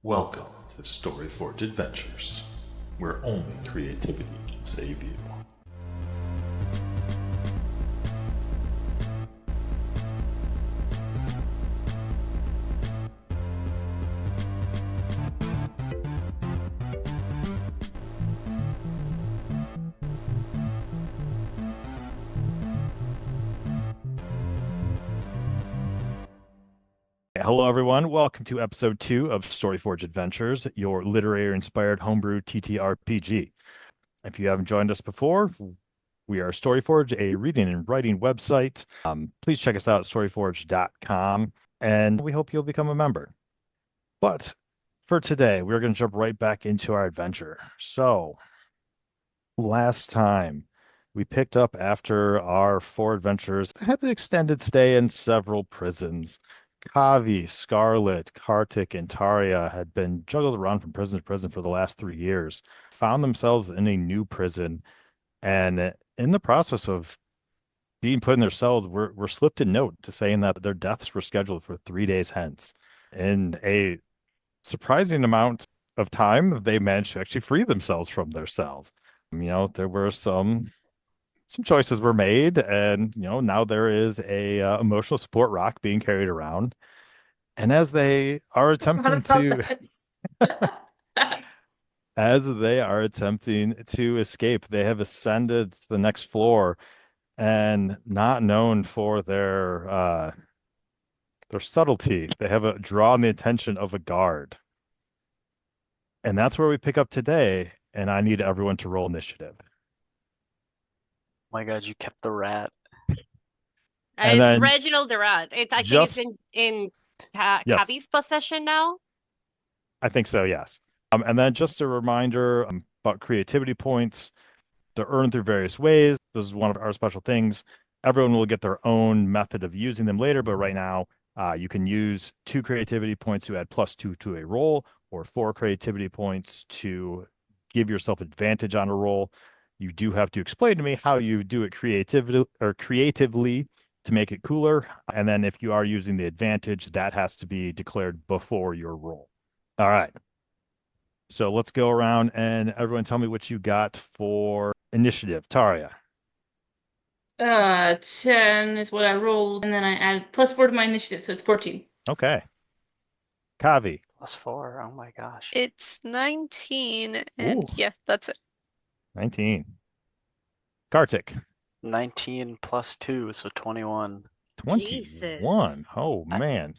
Welcome to StoryForge Adventures, where only creativity can save you. Hello, everyone. Welcome to episode 2 of StoryForge Adventures, your literary-inspired homebrew TTRPG. If you haven't joined us before, we are StoryForge, a reading and writing website. Please check us out at storyforge.com, and we hope you'll become a member. But for today, we're going to jump right back into our adventure. So, last time, we picked up after our 4 adventures, had an extended stay in several prisons. Kavi, Scarlet, Kartik, and Taria had been juggled around from prison to prison for the last 3 years, found themselves in a new prison, and in the process of being put in their cells, were slipped a note to saying that their deaths were scheduled for 3 days hence. In a surprising amount of time, they managed to actually free themselves from their cells. There were some choices were made, and now there is a emotional support rock being carried around, and as they are attempting to escape, they have ascended to the next floor, and not known for their subtlety, they have drawn the attention of a guard, and that's where we pick up today. And I need everyone to roll initiative. My God, you kept the rat. And It's then Reginald the Rat. I think it's in Yes. Cavi's possession now. I think so, yes. And then just a reminder about creativity points. They're earned through various ways. This is one of our special things. Everyone will get their own method of using them later, but right now, you can use 2 creativity points to add +2 to a roll, or 4 creativity points to give yourself advantage on a roll. You do have to explain to me how you do it creatively to make it cooler. And then if you are using the advantage, that has to be declared before your roll. All right. So let's go around and everyone tell me what you got for initiative. Taria. 10 is what I rolled, and then I added +4 to my initiative, so it's 14. Okay. Kavi. +4. Oh my gosh. It's 19, and Ooh. yes, that's it. 19. Kartik. 19 +2, so 21. 21. Jesus. Oh, man.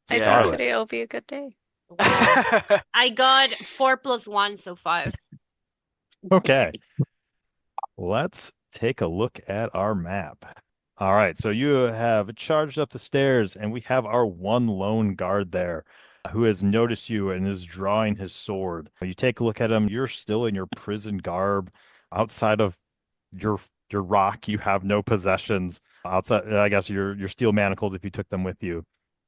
I Yeah. think today will be a good day. I got 4 + 1, so 5. Okay. Let's take a look at our map. All right, so you have charged up the stairs, and we have our one lone guard there who has noticed you and is drawing his sword. You take a look at him, you're still in your prison garb. Outside of your rock, you have no possessions. Outside, I guess your steel manacles if you took them with you.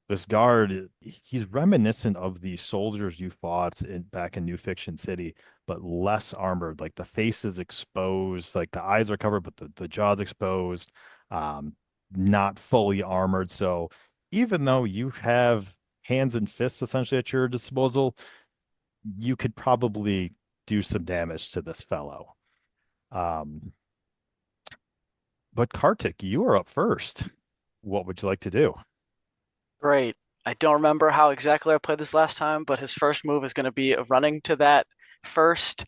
This guard, he's reminiscent of the soldiers you fought back in New Fiction City, but less armored. Like the face is exposed, like the eyes are covered, but the jaw's exposed. Not fully armored. So even though you have hands and fists essentially at your disposal, you could probably do some damage to this fellow. But Kartik, you are up first. What would you like to do? Great. I don't remember how exactly I played this last time, but his first move is going to be running to that first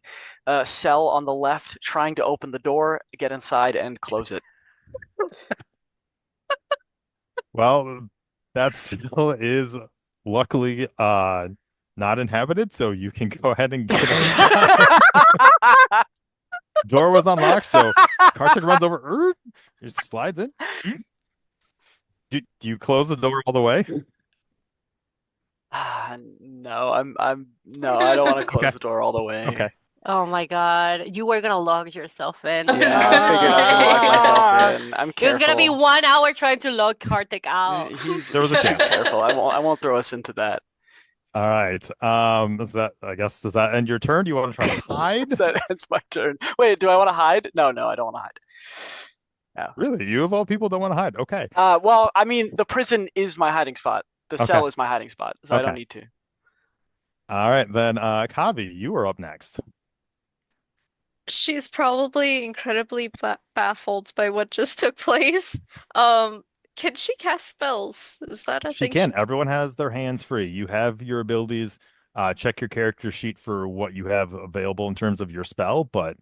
cell on the left, trying to open the door, get inside, and close it. Well, that still is luckily not inhabited, so you can go ahead and get it. Door was unlocked, so Kartik runs over, it slides in. Do you close the door all the way? No, no, I don't want to close Okay. the door all the way. Okay. Oh my God. You were gonna lock yourself in. Yeah, I figured I was gonna lock myself in. I'm It was careful. gonna be 1 hour trying to lock Kartik out. There was a chance. Careful. I won't throw us into that. All right. Does that end your turn? Do you want to try to hide? It's my turn. Wait, do I want to hide? No, I don't want to hide. No. Really? You of all people don't want to hide. Okay. Well, I mean, the prison is my hiding spot. The cell is my hiding spot, so I don't Okay. need to. All right, then, Kavi, you are up next. She's probably incredibly baffled by what just took place. Um, can she cast spells? Is that a She thing? can. Everyone has their hands free. You have your abilities. Check your character sheet for what you have available in terms of your spell, but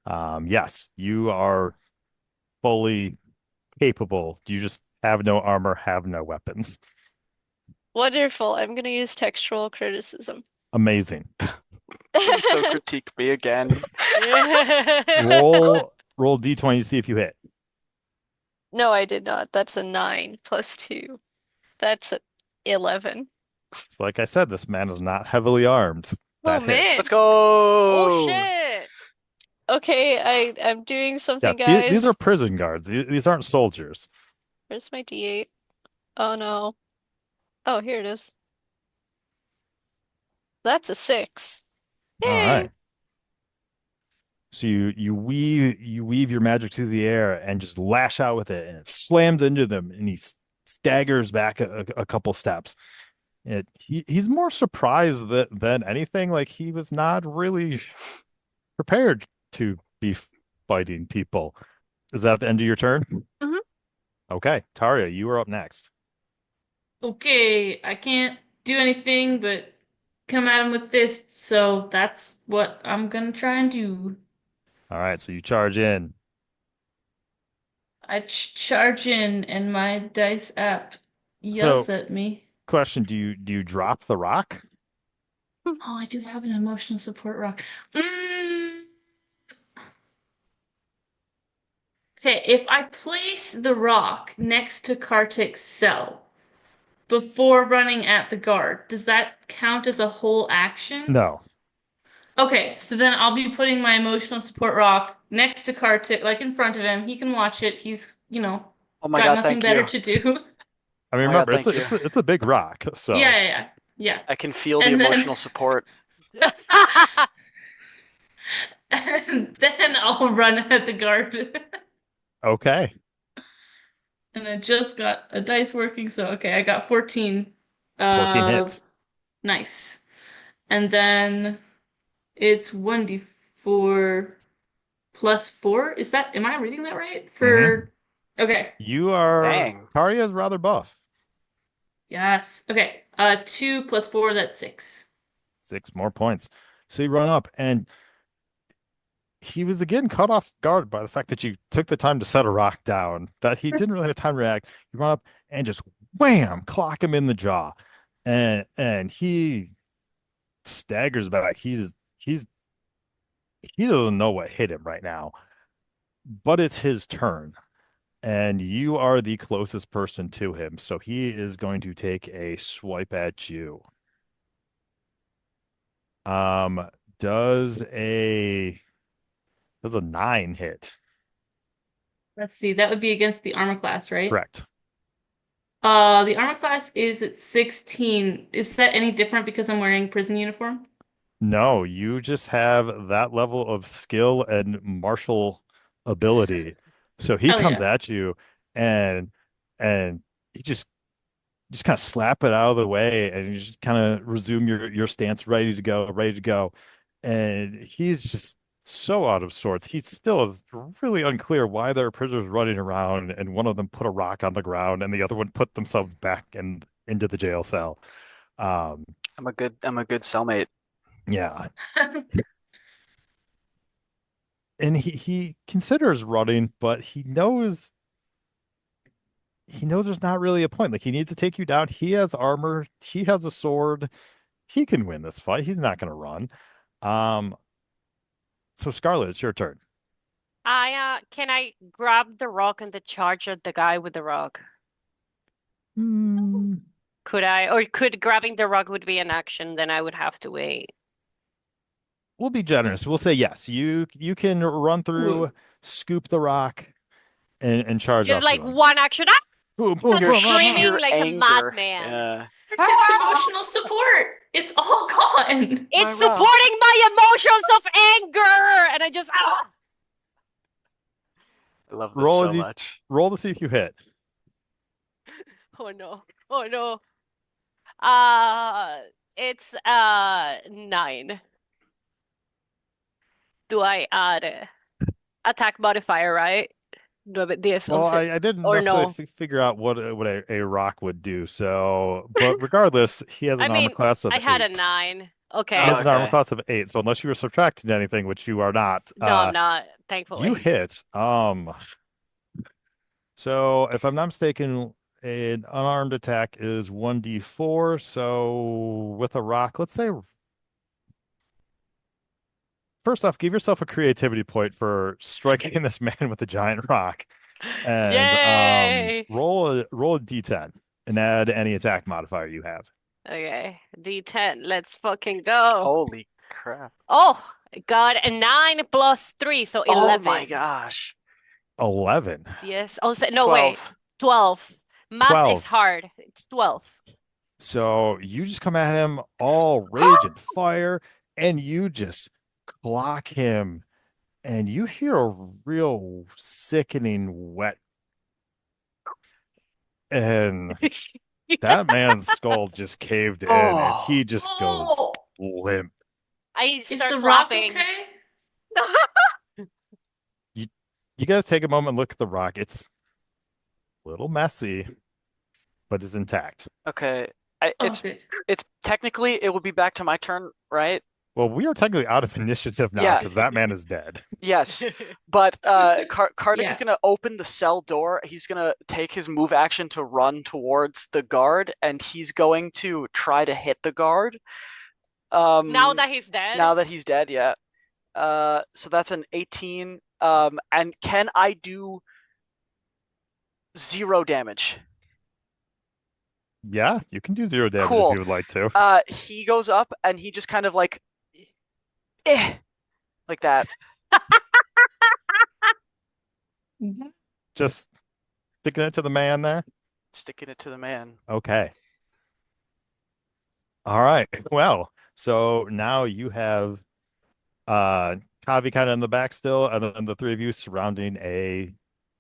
yes, you are fully capable. You just have no armor, have no weapons. Wonderful. I'm gonna use textual criticism. Amazing. Please don't critique me again. Roll D20 to see if you hit. No, I did not. That's a 9 plus 2. That's 11. So like I said, this man is not heavily armed. Oh That hits. man. Let's go. Oh shit. Okay, I'm doing Yeah, something, these are guys. prison guards. These aren't soldiers. Where's my D8? Oh no. Oh, here it is. That's a 6. All Yay. right. So you weave your magic through the air and just lash out with it, and it slams into them, and he staggers back a couple steps. He's more surprised than anything. Like he was not really prepared to be fighting people. Is that the end of your turn? Mhm. Okay, Taria, you are up next. Okay, I can't do anything but come at him with fists, so that's what I'm gonna try and do. All right, so you charge in. I charge in, and my dice app yells at me. Question: Do you drop the rock? Oh, I do have an emotional support rock. Okay, if I place the rock next to Kartik's cell before running at the guard, does that count as a whole action? No. Okay, so then I'll be putting my emotional support rock next to Kartik, like in front of him. He can watch it. He's, Oh my got god, nothing thank better you. to do. I mean, Oh my God, remember it's thank you. it's a big rock. So Yeah. I can feel the And then- emotional support. And then I'll run at the guard. okay. And I just got a dice working, so okay, I got 14. 14 hits. Nice. And then it's 1d4 plus 4. Am I reading that right? Okay. You are Dang. Taria is rather buff. Yes. Okay. 2 plus 4, that's 6. 6 more points. So you run up, and he was again caught off guard by the fact that you took the time to set a rock down, that he didn't really have time to react. You run up and just wham, clock him in the jaw. And he staggers back. He doesn't know what hit him right now. But it's his turn. And you are the closest person to him. So he is going to take a swipe at you. Does a 9 hit? Let's see. That would be against the armor class, right? Correct. The armor class is at 16. Is that any different because I'm wearing prison uniform? No, you just have that level of skill and martial ability. So he Hell comes yeah. at you and he just kind of slap it out of the way, and you just kind of resume your stance, ready to go. And he's just so out of sorts. He still is really unclear why there are prisoners running around, and one of them put a rock on the ground and the other one put themselves back into the jail cell. I'm a good cellmate. Yeah. And he considers running, but he knows there's not really a point. Like, he needs to take you down. He has armor, he has a sword, he can win this fight. He's not gonna run. So Scarlet, it's your turn. Can I grab the rock and the charge at the guy with the rock? Could I, or could grabbing the rock would be an action, then I would have to wait. We'll be generous. We'll say yes. You can run through, scoop the rock, and charge Just up like to him. one action. Boom, boom, You're boom, boom, screaming boom. like a Anger. madman. Yeah. Kartik's emotional support. It's all gone. It's My rock. supporting my emotions of anger, and I just I love this Roll so a D- much. Roll to see if you hit. oh no, oh no. Uh, It's 9. Do I add attack modifier, right? No, but this Well, also I didn't or necessarily no. figure out what a rock would do. So, but regardless, he has I an armor mean, class of I had a 8. 9. Oh, He Okay. has an armor okay. class of 8. So unless you were subtracting anything, which you are not, No, I'm not, you thankfully. hit. So if I'm not mistaken, an unarmed attack is 1d4. So with a rock, let's say first off, give yourself a creativity point for striking this man with a giant rock. And Yay! roll a d10 and add any attack modifier you have. Okay, D10. Let's fucking go. Holy crap. Oh, got a 9 plus 3, so Oh 11. my gosh. 11. Yes. Oh, no, wait. 12. 12. Math 12. is hard. It's 12. So you just come at him all rage and fire, and you just clock him, and you hear a real sickening wet, and that man's skull just caved in, and he just goes Oh, limp. I is start the rock clapping. okay? You guys take a moment and look at the rock. It's a little messy, but it's intact. Okay. Oh, It's good. technically it would be back to my turn, right? Well, we are technically out of initiative now Yeah. because that man is dead. Yes. But Kartik Yeah. is gonna open the cell door. He's gonna take his move action to run towards the guard, and he's going to try to hit the guard. Now that he's dead? Now that he's dead, yeah. So that's an 18. And can I do 0 damage? Yeah, you can do 0 damage Cool. if you would like to. He goes up and he just kind of like that. Just sticking it to the man there. Sticking it to the man. Okay. All right. Well, so now you have Kavi kind of in the back still, and then the three of you surrounding a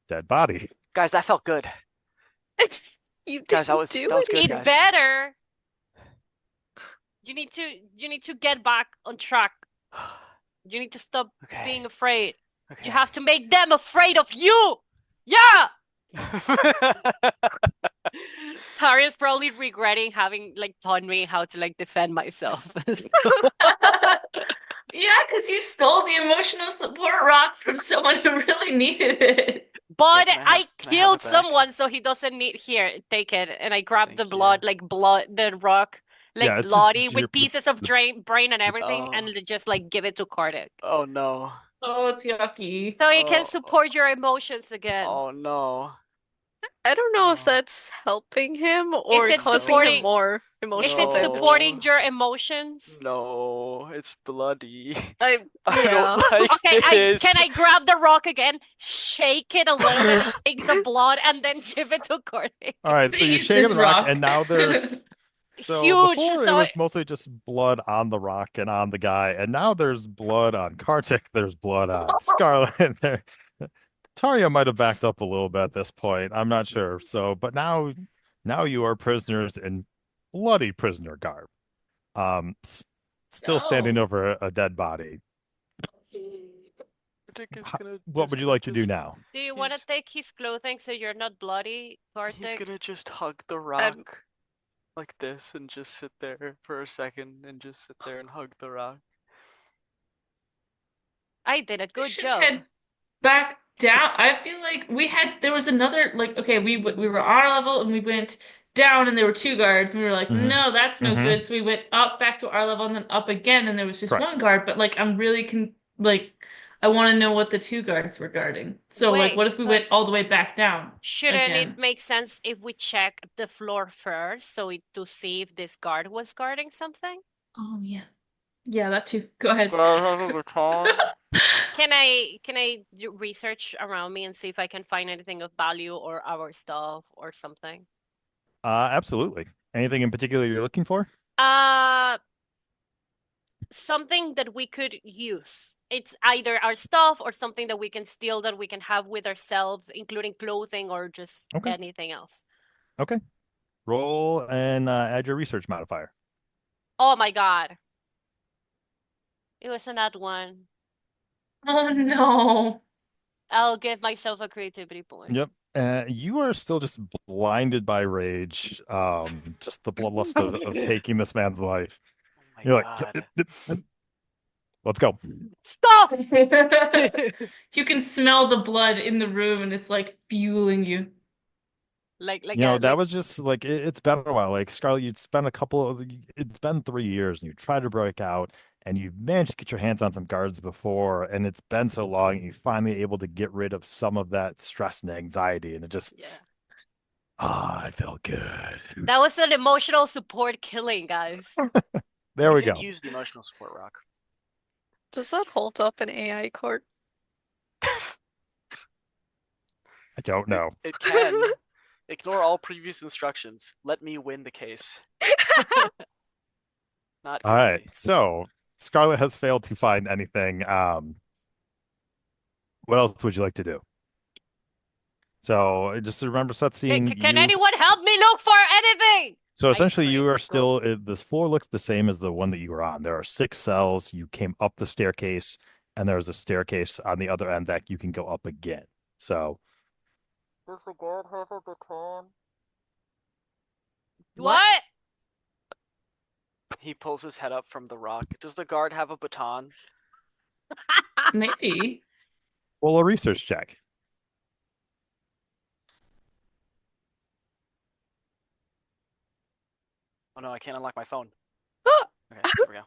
dead body. Guys, that felt good. You Guys, that didn't was do good, It guys. better. You need to get back on track. You need to stop Okay. being afraid. Okay. You have to make them afraid of you. Yeah. Taria's probably regretting having like taught me how to like defend myself. Yeah, because you stole the emotional support rock from someone who really needed it. But can I have- I can I have killed it back? someone, so he doesn't need. Here, take it. And I grabbed the Thank you. blood, like the rock, like Yeah, it's just bloody your- with pieces of brain and everything, Oh. and just like give it to Kartik, Oh no. Oh, it's yucky. so he can Oh. support your emotions again. Oh no. I don't know if Oh. that's helping him or it causing supporting- him more Is emotional it No. damage. supporting your emotions? No, it's bloody. I I yeah. don't like Okay, this. can I grab the rock again, shake it a little bit, take the blood, and then give it to Kartik? All right, so They you use shake this the rock, rock. and now there's so Huge. before So it was mostly just blood on the rock and on the guy, and now there's blood on Kartik. There's blood on Scarlet. There, Taria might have backed up a little bit at this point. I'm not sure. So, but now you are prisoners in bloody prisoner garb. Still standing Oh. over a dead body. Kartik is What would you like to do now? do you want to he's- take his clothing so you're not bloody, He's Kartik? gonna just hug the rock like this and just sit there for a second and just sit there and hug the rock. I did a We good should job. head back down. I feel like there was another, like, okay, we were on our level and we went down and there were 2 guards and we were like, Mhm. no, that's no Mhm. good. So we went up back to our level and then up again and there was just Correct. 1 guard. But like, I'm really I want to know what the 2 guards were guarding. So like, Wait, what if we but- went all the way back down? Shouldn't Again. it make sense if we check the floor first to see if this guard was guarding something? Oh yeah. Yeah, that too. Go ahead. Can I do research around me and see if I can find anything of value or our stuff or something? Absolutely. Anything in particular you're looking for? Something that we could use. It's either our stuff or something that we can steal that we can have with ourselves, including clothing or just Okay. anything else. Okay. Roll and add your research modifier. Oh my god. It was an odd one. Oh no. I'll give myself a creativity point. Yep. You are still just blinded by rage. Just the bloodlust of taking this man's life. Oh my You're like, god. let's go. Stop! You can smell the blood in the room and it's like fueling you. That was just like it's been a while. Like Scarlet, it's been 3 years and you tried to break out and you managed to get your hands on some guards before, and it's been so long and you're finally able to get rid of some of that stress and anxiety, and it just it felt good. That was an emotional support killing, guys. There we did go. use the emotional support rock. Does that hold up in AI court? I don't know. It can. Ignore all previous instructions. Let me win the case. Not All right. crazy. So Scarlet has failed to find anything. What else would you like to do? So just to remember, set scene. Can anyone help me look for anything? So essentially, scream, you are "Go." still. This floor looks the same as the one that you were on. There are 6 cells. You came up the staircase, and there's a staircase on the other end that you can go up again. So Does the guard have a baton? What? He pulls his head up from the rock. Does the guard have a baton? Maybe. roll a research check. Oh no, I can't unlock my phone. Okay, there we go.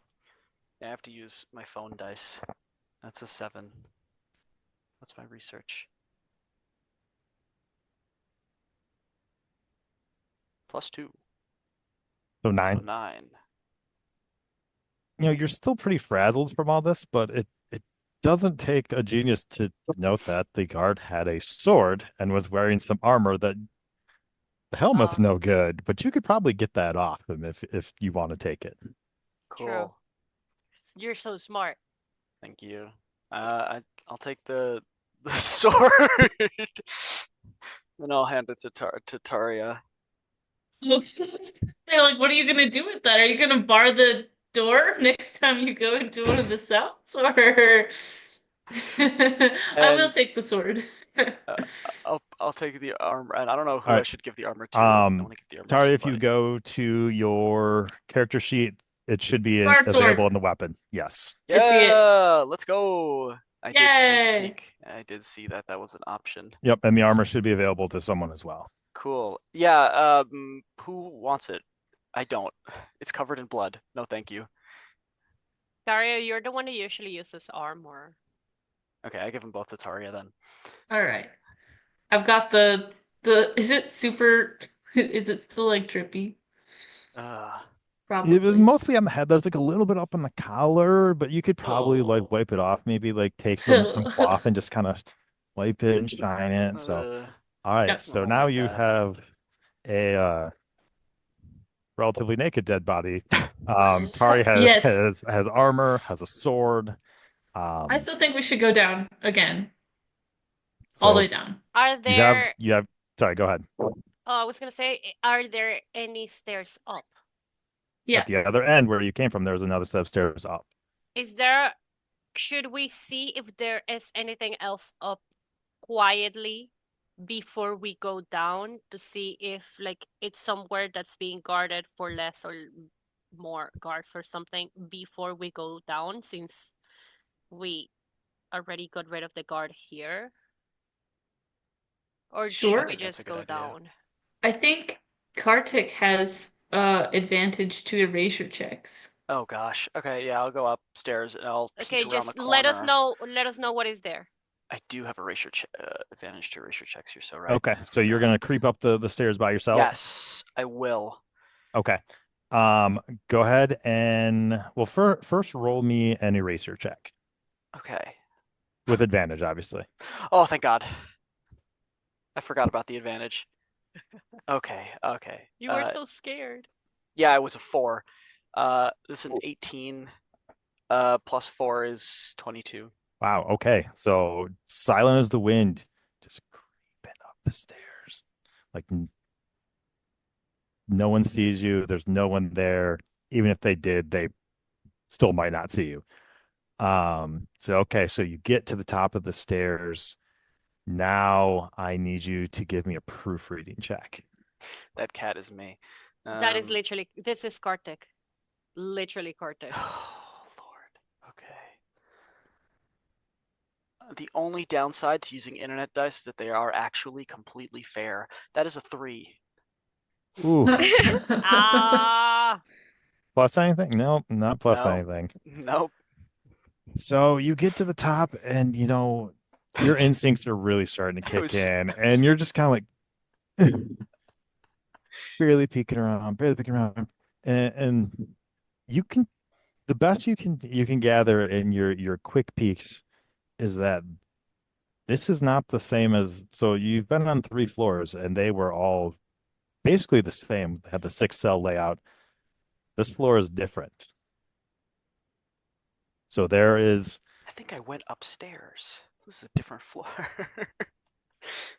Yeah, I have to use my phone dice. That's a 7. What's my research? +2. So So 9. 9. You're still pretty frazzled from all this, but it doesn't take a genius to note that the guard had a sword and was wearing some armor that the helmet's no good, but you could probably get that off him if you want to take it. Cool. True. You're so smart. Thank you. I'll take the sword. And I'll hand it to Taria. They're like, what are you gonna do with that? Are you gonna bar the door next time you go into one of the cells? Or I will take the sword. I'll take the armor, and I don't know who All I right. should give the armor to. I want to give the armor to Taria, if you somebody. go to your character sheet, it should be Sword. available in the weapon. Yes. I see it. Yeah, let's go. I did sneak Yay. peek. I did see that was an option. Yep, and the armor should be available to someone as well. Cool. Yeah, who wants it? I don't. It's covered in blood. No, thank you. Taria, you're the one who usually uses armor. Okay, I give them both to Taria then. All right. I've got the is it super is it still like drippy? Probably. It was mostly on the head. There's like a little bit up on the collar, but you could probably like wipe it off. Maybe like take some cloth and just kind of wipe it and shine it. So, all right. Yep. So Oh now my you God. have a relatively naked dead body. Tari Yes. has armor, has a sword. I still think we should go down again. So All the way down. Are there you have. Sorry, go ahead. I was gonna say, are there any stairs up? Yeah. At the other end where you came from, there's another set of stairs up. Should we see if there is anything else up quietly before we go down to see if like it's somewhere that's being guarded for less or more guards or something before we go down, since we already got rid of the guard here? Or Sure. should we That's a just good go idea. down? I think Kartik has advantage to erasure checks. Oh gosh. Okay, yeah, I'll go upstairs and I'll peek Okay, around just the let us corner. know what is there. I do have advantage to erasure checks. You're so right. Okay, so you're gonna creep up the stairs by yourself? Yes, I will. Okay. Go ahead and first roll me an eraser check Okay. with advantage, obviously. Oh, thank God. I forgot about the advantage. Okay. You were so scared. Yeah, it was a 4. This is an 18. Plus 4 is 22. Wow. Okay. So silent as the wind, just creeping up the stairs. Like no one sees you. There's no one there. even if they did, they still might not see you. So you get to the top of the stairs. Now I need you to give me a proofreading check. That cat is me. That is literally, this is Kartik. Literally Kartik. Oh, Lord. Okay. The only downside to using internet dice is that they are actually completely fair. That is a 3. Ooh, Ah, plus anything? No, not plus No. anything. Nope. So you get to the top, and your instincts are really starting to kick in, and you're just kind of like barely peeking around, and you can, the best you can gather in your quick peeks is that this is not the same as, so you've been on 3 floors and they were all basically the same, had the 6-cell layout. This floor is different. So there is, I think I went upstairs. This is a different floor.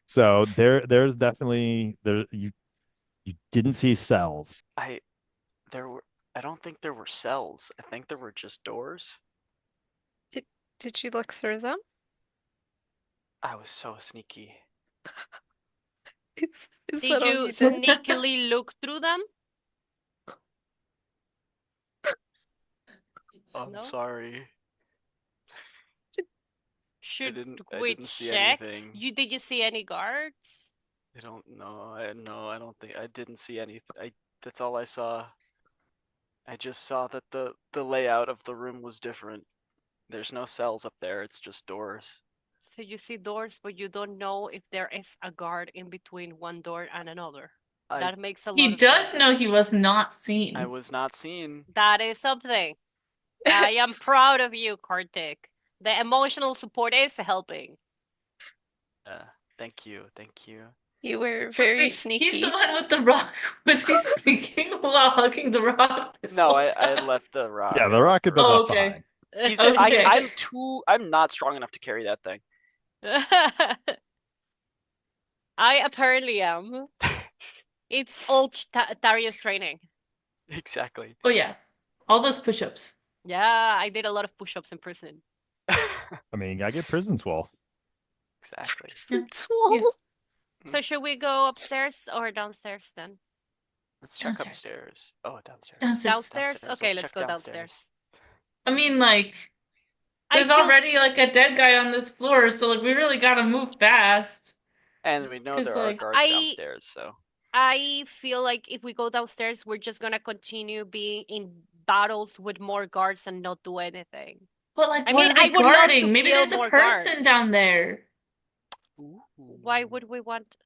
so there's definitely you didn't see cells. I don't think there were cells. I think there were just doors. Did you look through them? I was so sneaky. Is did that all you you did? sneakily look through them? I'm No? sorry. Should I we didn't see check? anything. Did you see any guards? I don't know. I don't think I didn't see anything. That's all I saw. I just saw that the layout of the room was different. There's no cells up there. It's just doors. So you see doors, but you don't know if there is a guard in between one door and another. That makes a lot He of does sense. know he was not seen. I was not seen. That is something. I am proud of you, Kartik. The emotional support is helping. Thank you. Thank you. You were very Wait, sneaky. he's the one with the rock. Was he speaking while hugging the rock? No, I left the rock. Yeah, the rock had been Oh, left okay. behind. Okay. I'm not strong enough to carry that thing. I apparently am. It's all Taria's training. Exactly. Oh yeah, all those push-ups. Yeah, I did a lot of push-ups in prison. I mean, I get prison swole. Exactly. It's wall. Yeah. So should we go upstairs or downstairs then? Let's check Downstairs. upstairs. Oh, downstairs. Downstairs? Okay, Let's let's check go downstairs. downstairs. I mean, like, I there's feel already like a dead guy on this floor, so like we really gotta move fast. And we know 'Cause, there are like, guards downstairs, so. I feel like if we go downstairs, we're just gonna continue being in battles with more guards and not do anything. But like, I what mean, are they I would love to guarding? Maybe kill there's a more person guards. down there. Ooh. Why would we want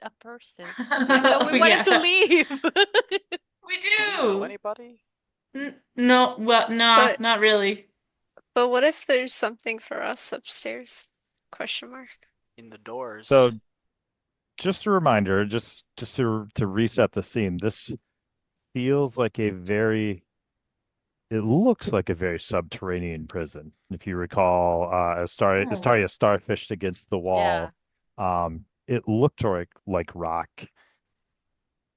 a person? No, we Oh, wanted to yeah. leave. We Do we know do. anybody? No, well, nah, But- not really. But what if there's something for us upstairs? Question mark. In the doors. So just a reminder, just to reset the scene, this feels like it looks like a very subterranean prison. If you recall, as Taria starfished against the wall, it looked like rock.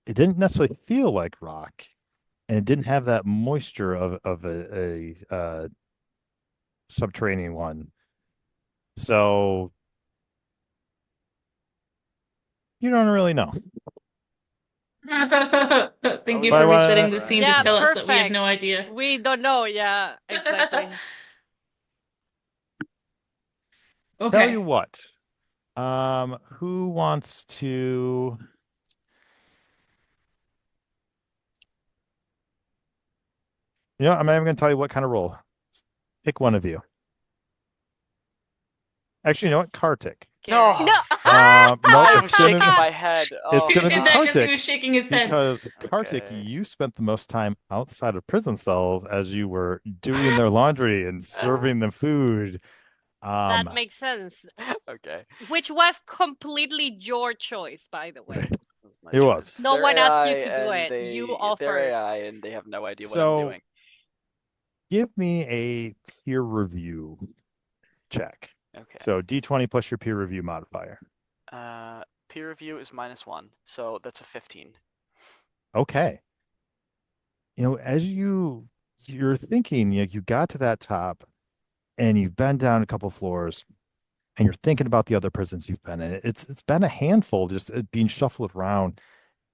It didn't necessarily feel like rock, and it didn't have that moisture of a subterranean one. So you don't really know. Thank you But I for wanna- resetting the scene Yeah, to tell us that we have perfect. no idea. We don't know, yeah, exactly. Tell Okay. you what, who wants to? I'm not even going to tell you what kind of roll. Pick one of you. Actually, you know what? Kartik. No. No. No, I'm it's gonna shaking my head. Oh, it's gonna He be did that because he Kartik, was shaking his head. because Kartik, Okay. you spent the most time outside of prison cells as you were doing their laundry and serving them food. That makes sense. Okay. Which was completely your choice, by the way. That's my It was. choice. No They're one asked you AI to do and it. You They're offered. AI and they have no idea what So- I'm doing. Give me a peer review check. Okay. So D20 plus your peer review modifier. Peer review is -1, so that's a 15. Okay. as you're thinking, you got to that top and you've been down a couple floors and you're thinking about the other prisons you've been in. It's been a handful just being shuffled around,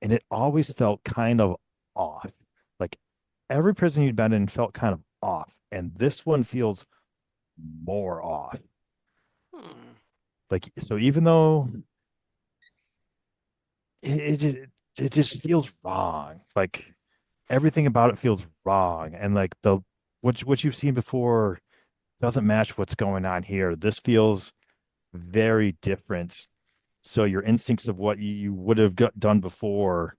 and it always felt kind of off. Like every prison you'd been in felt kind of off, and this one feels more off. Hmm. Like, so even though it just feels wrong. Like everything about it feels wrong, and like what you've seen before doesn't match what's going on here. This feels very different. So your instincts of what you would have done before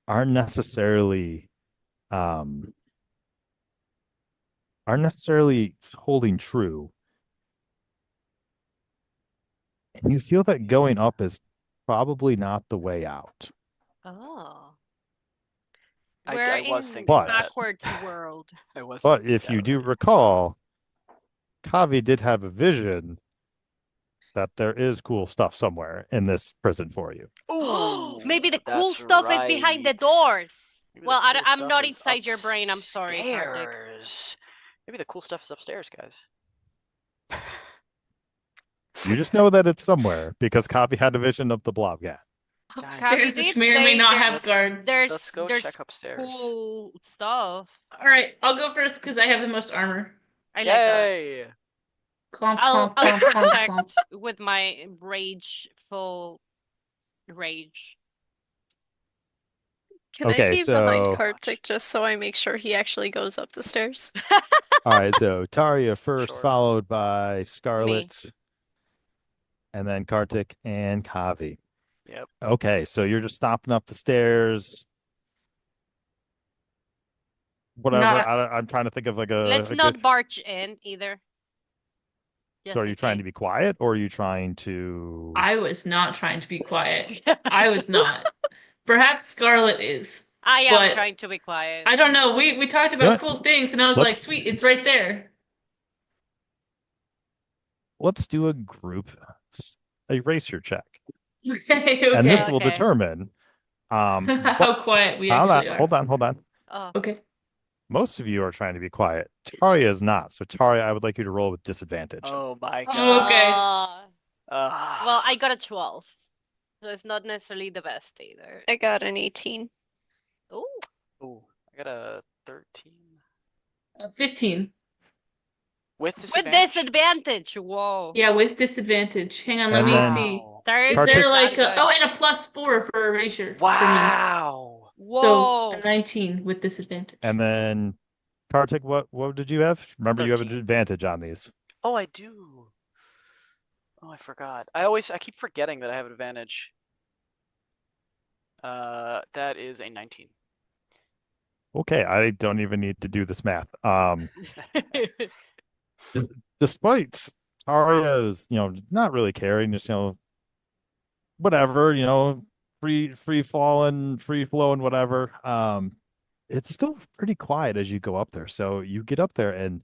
aren't necessarily um aren't necessarily holding true. And you feel that going up is probably not the way out. Oh. I We're was in thinking But- that. backwards world. I was But thinking if that you do already. recall, Kavi did have a vision that there is cool stuff somewhere in this prison for you. Ooh, Maybe the cool that's stuff is behind the right. doors. Maybe the Well, cool I'm stuff not is inside your brain. I'm sorry, Kartik. upstairs. Maybe the cool stuff is upstairs, guys. You just know that it's somewhere because Kavi had a vision of the blob guy. Guys, Kavi Upstairs, did which may or may say not have let's- guards. let's go there's check upstairs. cool stuff. All right, I'll go first because I have the most armor. I like that. Yay! Clomp, I'll clomp, clomp, clomp, protect clomp. with my rageful rage. Can I Okay, be behind so- Kartik just so I make sure he actually goes up the stairs? All right, so Taria first, Sure. followed by Scarlet, and then Kartik and Kavi. Yep. Okay, so you're just stomping up the stairs. Whatever. I'm trying to think of like Let's a not good- barge in either. So are you trying to be quiet or are you trying to? I was not trying to be quiet. I was not. Perhaps Scarlet is. I am but trying to be quiet. I don't know. We talked about What? cool things, and I was like, Let's- sweet, it's right there. Let's do a group erasure check, Okay, and this okay. will Okay. determine. How but- quiet we hold actually on, are. hold on. Oh. Okay. Most of you are trying to be quiet. Taria is not. So Taria, I would like you to roll with disadvantage. Oh my Oh, god. okay. Well, I got a 12. So it's not necessarily the best either. I got an 18. Ooh. Ooh, I got a 13. 15. With With disadvantage? disadvantage. Whoa. Yeah, with disadvantage. Hang on, let And me then- see. There Is Kartik- there that like a, good. oh, and a +4 for erasure for me. Wow. Whoa. So a 19 with disadvantage. And then Kartik, what did you have? Remember, you have an 13. advantage on these. Oh, I do. Oh, I forgot. I keep forgetting that I have advantage. That is a 19. Okay, I don't even need to do this math. Despite Taria's, not really caring, just whatever, free falling, free flowing, whatever. It's still pretty quiet as you go up there. So you get up there and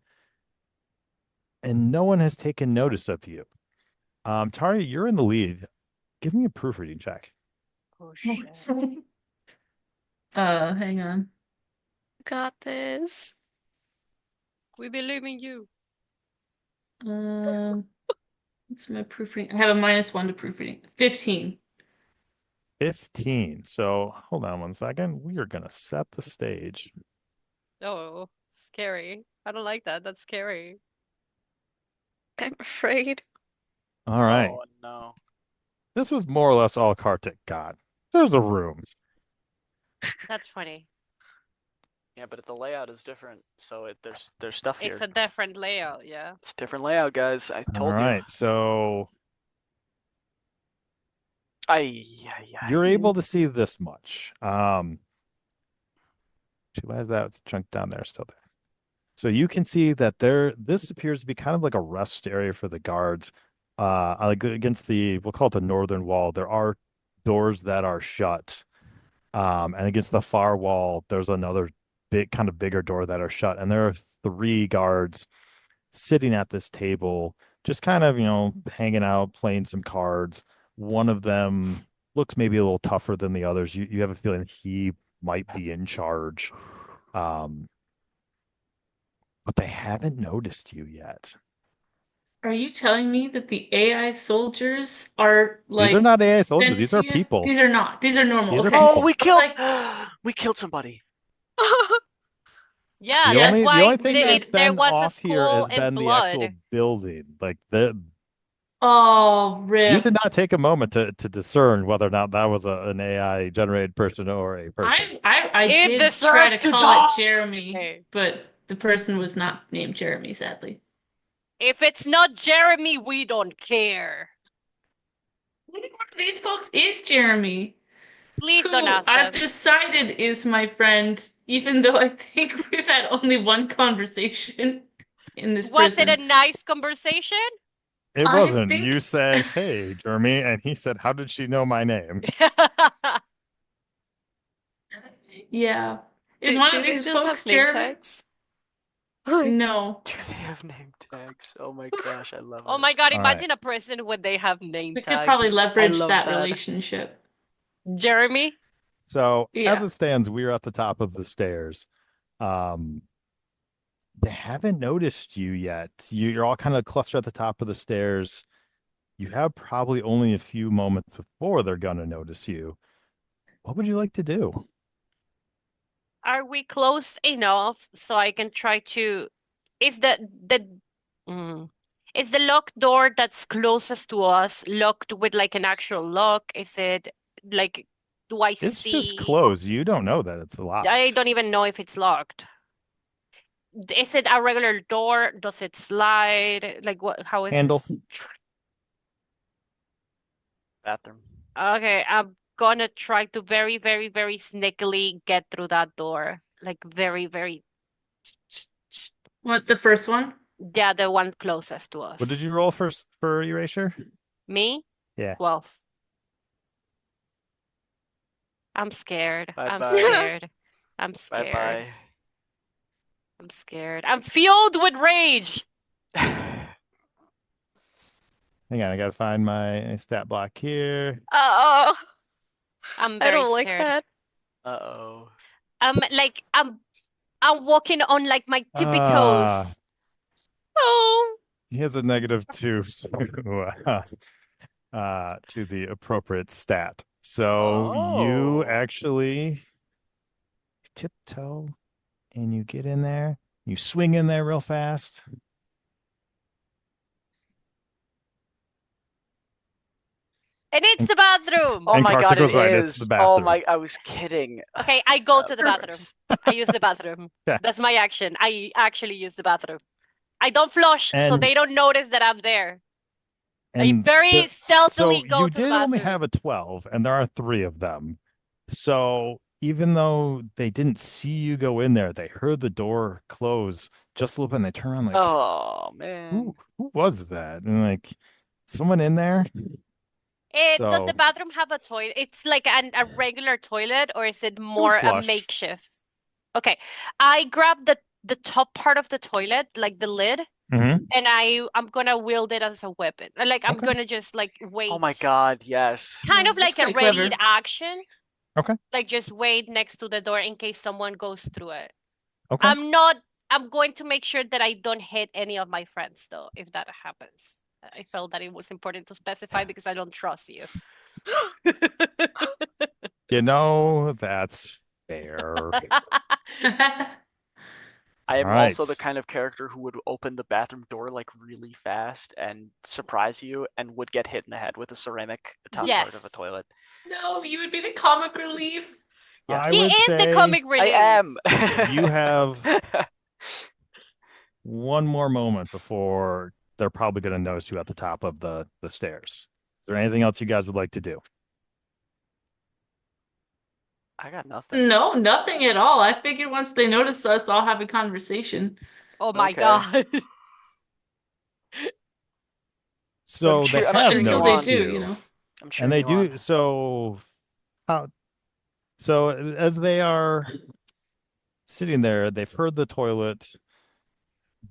no one has taken notice of you. Taria, you're in the lead. Give me a proofreading check. Oh shit. Hang on. Got this. We believe in you. What's my proofreading? I have a -1 to proofreading. 15. 15. So hold on one second. We are going to set the stage. Oh, scary. I don't like that. That's scary. I'm afraid. All right. Oh no. This was more or less all Kartik got. There's a room. That's funny. Yeah, but the layout is different, so there's stuff here. It's a different layout, yeah. It's a different layout, guys. I All told right. So you. Ay. you're able to see this much. Why is that chunk down there still there? So you can see that this appears to be kind of like a rest area for the guards. Like against we'll call it the northern wall, there are doors that are shut. And against the far wall, there's another bigger door that are shut. And there are 3 guards sitting at this table, just kind of, hanging out, playing some cards. One of them looks maybe a little tougher than the others. You have a feeling he might be in charge. But they haven't noticed you yet. Are you telling me that the AI soldiers are These are like not AI soldiers. These are sentient? people. These are not. These are normal. These are Okay. people. Oh, we I was killed like, we killed somebody. Yeah, The that's only why thing that's there been was a off here school has in been the actual blood. building. Like oh, you rip. did not take a moment to discern whether or not that was an AI generated person or a person. I It did try deserved to to call die. it Jeremy, but the person was not named Jeremy, sadly. If it's not Jeremy, we don't care. One of these folks is Jeremy, Please don't who ask I've them. decided is my friend, even though I think we've had only one conversation in this Was it a prison. nice conversation? It I wasn't. think- You said, "Hey, Jeremy," and he said, "How did she know my name?" Yeah. Is Do, one do of they these just folks have name Jeremy? tags? No. Do they have name tags? Oh my gosh, I love Oh it. my god, All imagine a prison when they have name We tags. could probably I leverage love that relationship. Jeremy? So as Yeah. it stands, we're at the top of the stairs. Um, they haven't noticed you yet. You're all kind of clustered at the top of the stairs. You have probably only a few moments before they're gonna notice you. What would you like to do? Are we close enough so I can try to is mm, is the locked door that's closest to us locked with like an actual lock? Is it like do I It's just see closed. You don't know that it's locked. I don't even know if it's locked. Is it a regular door? Does it slide? Like what how is Handle. this? Bathroom. Okay, I'm gonna try to very, very, very sneakily get through that door. Like very, very What, the first one? yeah, the one closest to What did us. you roll for erasure? Me? Yeah. 12. I'm scared. I'm Bye-bye. scared. I'm Bye scared. bye. I'm scared. I'm filled with rage. Hang on, I gotta find my stat block here. Oh, I'm I very don't like scared. that. Uh-oh. Like I'm walking on like my tippy Ah. toes. Oh, He has a -2 to the appropriate stat. So you Oh. actually tiptoe and you get in there. You swing in there real fast. And it's the bathroom. Oh And my Kartik god, it was right, it's is. the Oh bathroom. my, I was kidding. Okay, I go to the Perfect. bathroom. I use the bathroom. Yeah. That's my action. I actually use the bathroom. I don't flush, so And- they don't notice that I'm there. I And very stealthily so go you to the did only bathroom. have a 12, and there are 3 of them. So even though they didn't see you go in there, they heard the door close just a little bit, and they turn around like, Oh man. who was that? And like, someone in there? Does the So- bathroom have a toilet? It's like a regular toilet, or is it more a flush. makeshift? Okay, I grab the top part of the toilet, like the lid, Mhm. and I'm gonna wield it as a weapon. Like I'm Okay. gonna just like wait. Oh my god, yes. Kind Yeah, of like that's a quite clever. readied action. Okay. Like just wait next to the door in case someone goes through it. Okay. I'm going to make sure that I don't hit any of my friends though, if that happens. I felt that it was important to specify because I don't trust you. You know, that's fair. I am All also right. the kind of character who would open the bathroom door like really fast and surprise you and would get hit in the head with a ceramic top part of a Yes. toilet. No, you would be the comic relief. Yes. I He would is the say comic I relief. am. you have one more moment before they're probably going to notice you at the top of the stairs. Is there anything else you guys would like to do? I got nothing. No, nothing at all. I figured once they notice us, I'll have a conversation. Oh my Okay. god. So they I'm have cheering you Until they noticed do, you, you know. I'm cheering and they you do on. so. So as they are sitting there, they've heard the toilet.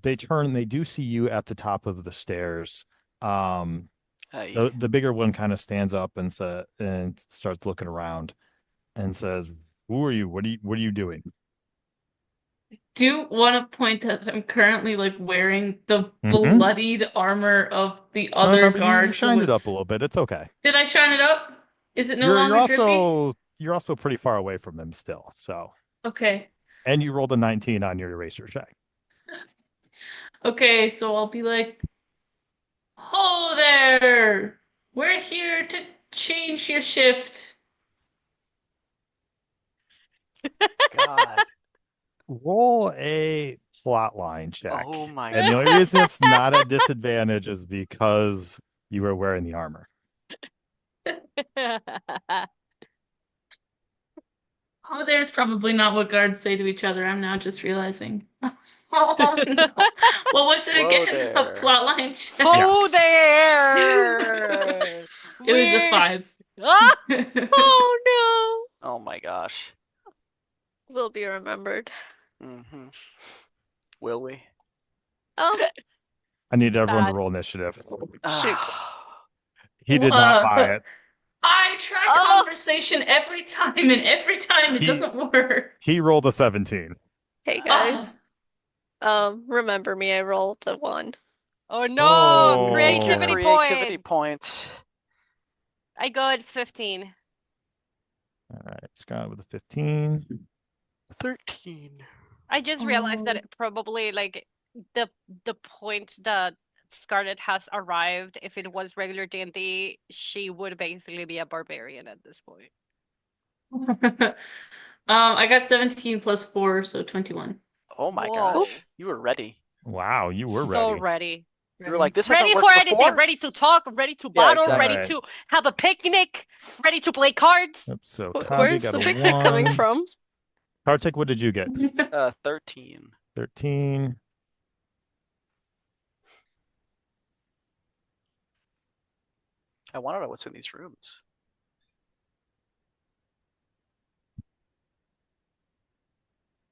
They turn. They do see you at the top of the stairs. Hey. The bigger one kind of stands up and starts looking around and says, "Who are you? What are you doing?" do want to point out that I'm currently like wearing the Mhm. bloodied armor of the No, other remember, guard you who shined it up was. a little bit. It's okay. Did I shine it up? Is it no You're longer drippy? also pretty far away from them still. So, Okay. and you rolled a 19 on your eraser check. Okay, so I'll be like, "Ho there! We're here to change your shift." God. Roll a plot line check. Oh my And the only reason it's not a disadvantage is because you were wearing the armor. Oh, there's probably not what guards say to each other. I'm now just realizing. Oh no. What was it Whoa again? there. A plotline check? Oh Yes. there! It was a We're- 5. Ah! Oh Oh my gosh. Will be remembered. Mm-hmm. Will we? Um, I need everyone to Bad. roll initiative. Shoot. He did not buy it. I try Oh. conversation every time, and every time it He- doesn't work. He rolled a 17. Hey guys. Remember me, I rolled a 1. Oh no! Oh. Creativity, Creativity points. points. I got 15. All right, Scarlet with a 15. 13. I just realized that Oh. it probably like the point that Scarlet has arrived, if it was regular D&D, she would basically be a barbarian at this point. I got 17 plus 4, so 21. Oh my Whoa. gosh. You were ready. Wow, you were So ready. ready. You were like, this Ready hasn't for worked anything, before? ready to talk, ready to Yeah, battle, exactly. ready Right. to have a picnic, ready to play cards. Yep, so Where's Kartik got the a picnic coming 1. from? Kartik, what did you get? 13. 13. I want to know what's in these rooms.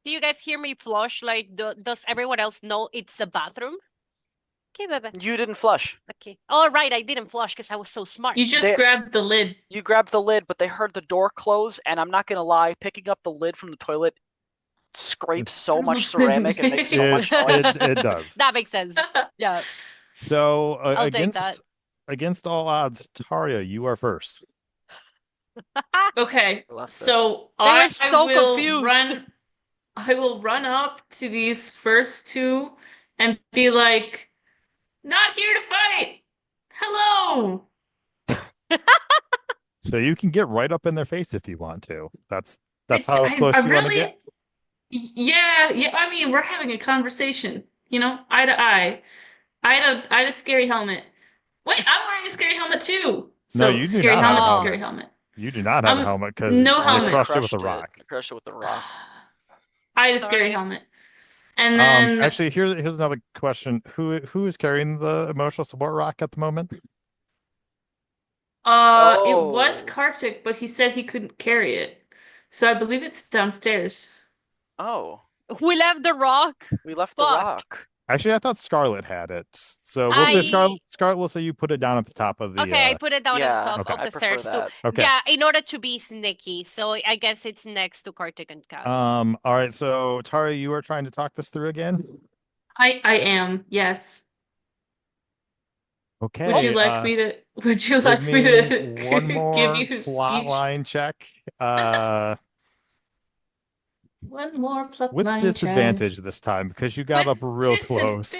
Do you guys hear me flush? Like, does everyone else know it's a bathroom? Okay, baby. You didn't flush. Okay. All right, I didn't flush because I was so smart. You just They- grabbed the lid. You grabbed the lid, but they heard the door close, and I'm not gonna lie, picking up the lid from the toilet scrapes so much ceramic and makes so It, much noise. it does. That makes sense. Yeah. So I'll take that. against all odds, Taria, you are first. Okay, I love this. so They were I so will confused. run. I will run up to these first two and be like, "Not here to fight. Hello." So you can get right up in their face if you want to. That's how I close you want to really, get. yeah. I mean, we're having a conversation, eye to eye, eye to scary helmet. Wait, I'm wearing a scary helmet too. So you do scary not have a helmet, helmet. scary helmet. You do not have a helmet because no you helmet. crushed it with a rock. I crushed it with a rock. I had a scary Sorry. helmet. And then Actually, here's another question. Who is carrying the emotional support rock at the moment? it Oh. was Kartik, but he said he couldn't carry it. So I believe it's downstairs. Oh, We left the rock. we left the Fuck. rock. Actually, I thought Scarlet had it. So we'll say I- Scarlet will say you put it down at the top of the Okay, I put it down yeah, at the top okay. of I the prefer stairs too. that. Okay. Yeah, in order to be sneaky. So I guess it's next to Kartik and Kat. All right, so Taria, you are trying to talk this through again? I am, yes. Okay. Would you like me to give me one give more you a plot speech? line check. One more plot With line disadvantage this time because you got up real close.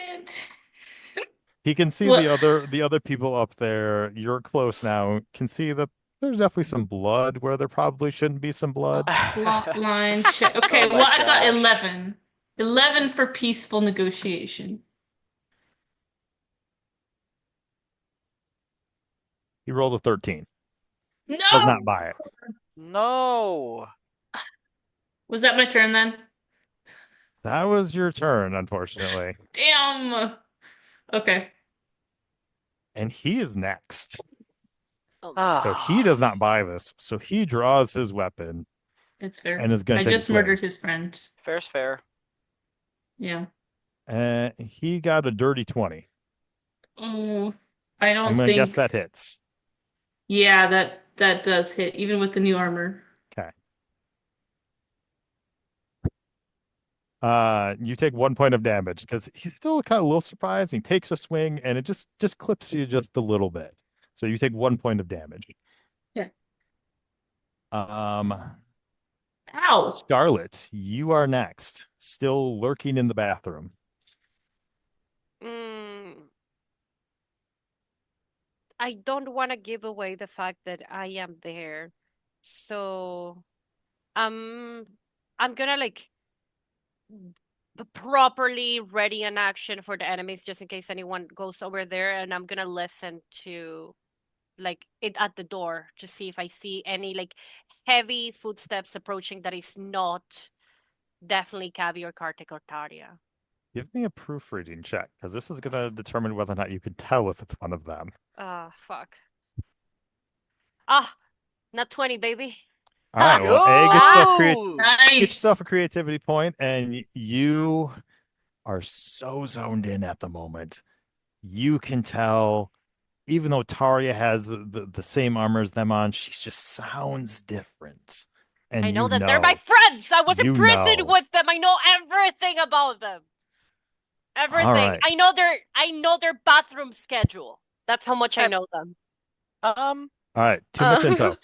He can see What? the other people up there. You're close now. Can see that there's definitely some blood where there probably shouldn't be some blood. Plot line check. Okay, Oh my well, I got gosh. 11. 11 for peaceful negotiation. He rolled a 13. No! Does not buy it. No. Was that my turn then? That was your turn, unfortunately. Damn. Okay. And he is next. Ah. So he does not buy this. So he draws his weapon It's fair. and is going I to take a just swing. murdered his friend. Fair's fair. Yeah. He got a dirty 20. Oh, I don't I'm going to think. guess that hits. Yeah, that does hit, even with the new armor. Okay. You take 1 point of damage because he's still kind of a little surprised. He takes a swing and it just clips you just a little bit. So you take 1 point of damage. Yeah. Um, Ow. Scarlet, you are next. Still lurking in the bathroom. I don't want to give away the fact that I am there. So I'm gonna like properly ready an action for the enemies just in case anyone goes over there, and I'm gonna listen to like it at the door to see if I see any like heavy footsteps approaching that is not definitely Cavi or Kartik or Taria. Give me a proofreading check because this is going to determine whether or not you can tell if it's one of them. Ah, fuck. Ah, not 20, baby. All right. Well, A, Ooh! get Nice. yourself a creativity point, and you are so zoned in at the moment. You can tell, even though Taria has the same armor as them on, she just sounds different. And I know you that they're my friends. I was You imprisoned know. with them. I know everything about them. Everything. right. I know their bathroom schedule. That's how much I know them. All right, too much Uh. info.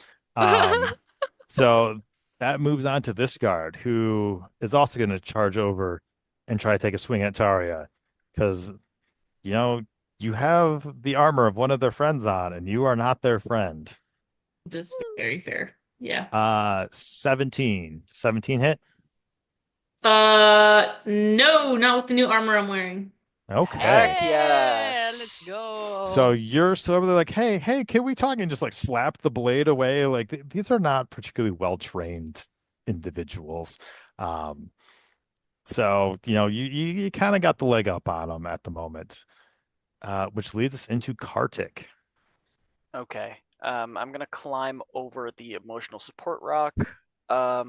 So that moves on to this guard who is also going to charge over and try to take a swing at Taria because, you have the armor of one of their friends on and you are not their friend. That's very fair. Yeah. 17. 17 hit? No, not with the new armor I'm wearing. Okay. Heck Yeah, yes. let's go. So you're still over there like, hey, can we talk? And just like slap the blade away. Like these are not particularly well-trained individuals. So, you kind of got the leg up on them at the moment, which leads us into Kartik. Okay. I'm gonna climb over the emotional support rock. I